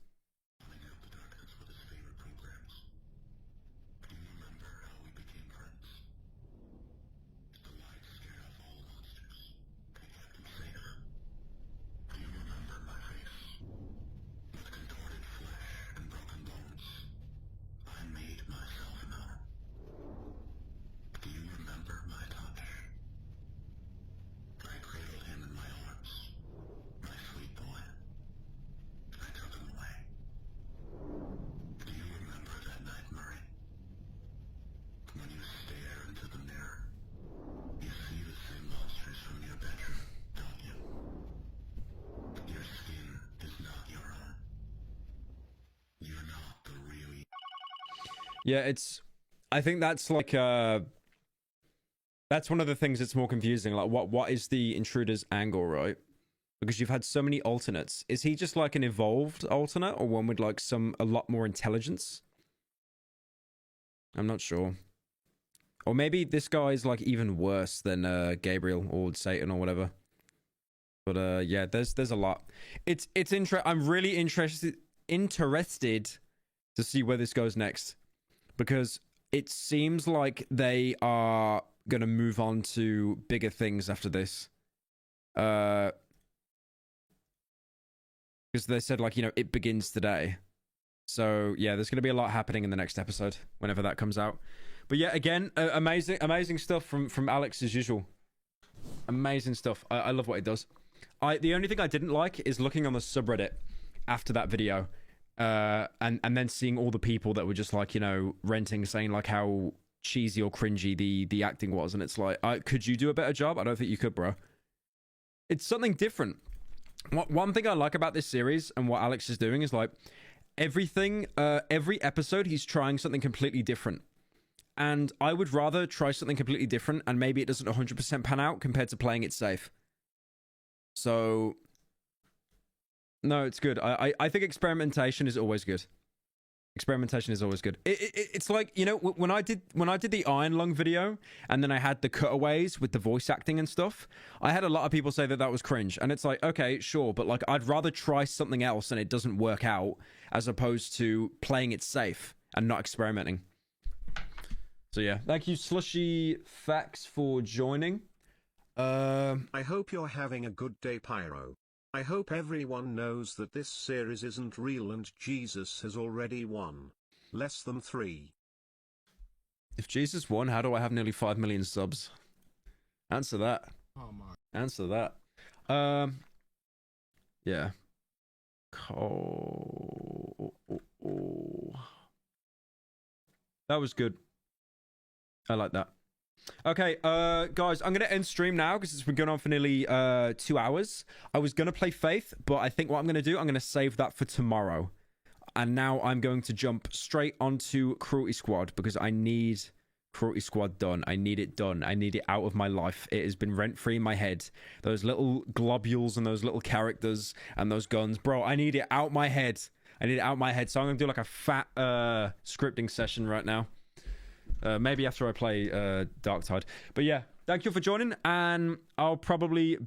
Yeah, I think that's like that's one of the things that's more confusing. Like, what is the intruder's angle, right? Because you've had so many alternates. Is he just like an evolved alternate, or one with like a lot more intelligence? I'm not sure. Or maybe this guy's like even worse than Gabriel or Satan or whatever. But yeah, there's a lot. I'm really interested to see where this goes next. Because it seems like they are going to move on to bigger things after this. Because they said, like, you know, it begins today. So, yeah, there's going to be a lot happening in the next episode, whenever that comes out. But yeah, again, amazing stuff from Alex as usual. Amazing stuff. I love what he does. The only thing I didn't like is looking on the subreddit after that video. And then seeing all the people that were just like, you know, ranting, saying like how cheesy or cringy the acting was. And it's like, could you do a better job? I don't think you could, bro. It's something different. One thing I like about this series and what Alex is doing is like everything, every episode he's trying something completely different. And I would rather try something completely different and maybe it doesn't 100% pan out compared to playing it safe. So, no, it's good. I think experimentation is always good. Experimentation is always good. It's like, you know, when I did the Iron Lung video and then I had the cutaways with the voice acting and stuff, I had a lot of people say that was cringe. And it's like, okay, sure, but like I'd rather try something else and it doesn't work out as opposed to playing it safe and not experimenting. So yeah, thank you Slushy Facts for joining. I hope you're having a good day, Pyro. I hope everyone knows that this series isn't real and Jesus has already won. Less than 3. If Jesus won, how do I have nearly 5 million subs? Answer that. Oh my. Answer that. Yeah. That was good. I like that. Okay, guys, I'm going to end stream now because it's been going on for nearly 2 hours. I was going to play Faith, but I think what I'm going to do, I'm going to save that for tomorrow. And now I'm going to jump straight onto Cruelty Squad because I need Cruelty Squad done. I need it done. I need it out of my life. It has been rent-free in my head. Those little globules and those little characters and those guns. Bro, I need it out my head. I need it out my head. So I'm going to do like a fat scripting session right now. Maybe after I play Dark Tide. But yeah, thank you for joining, and I'll probably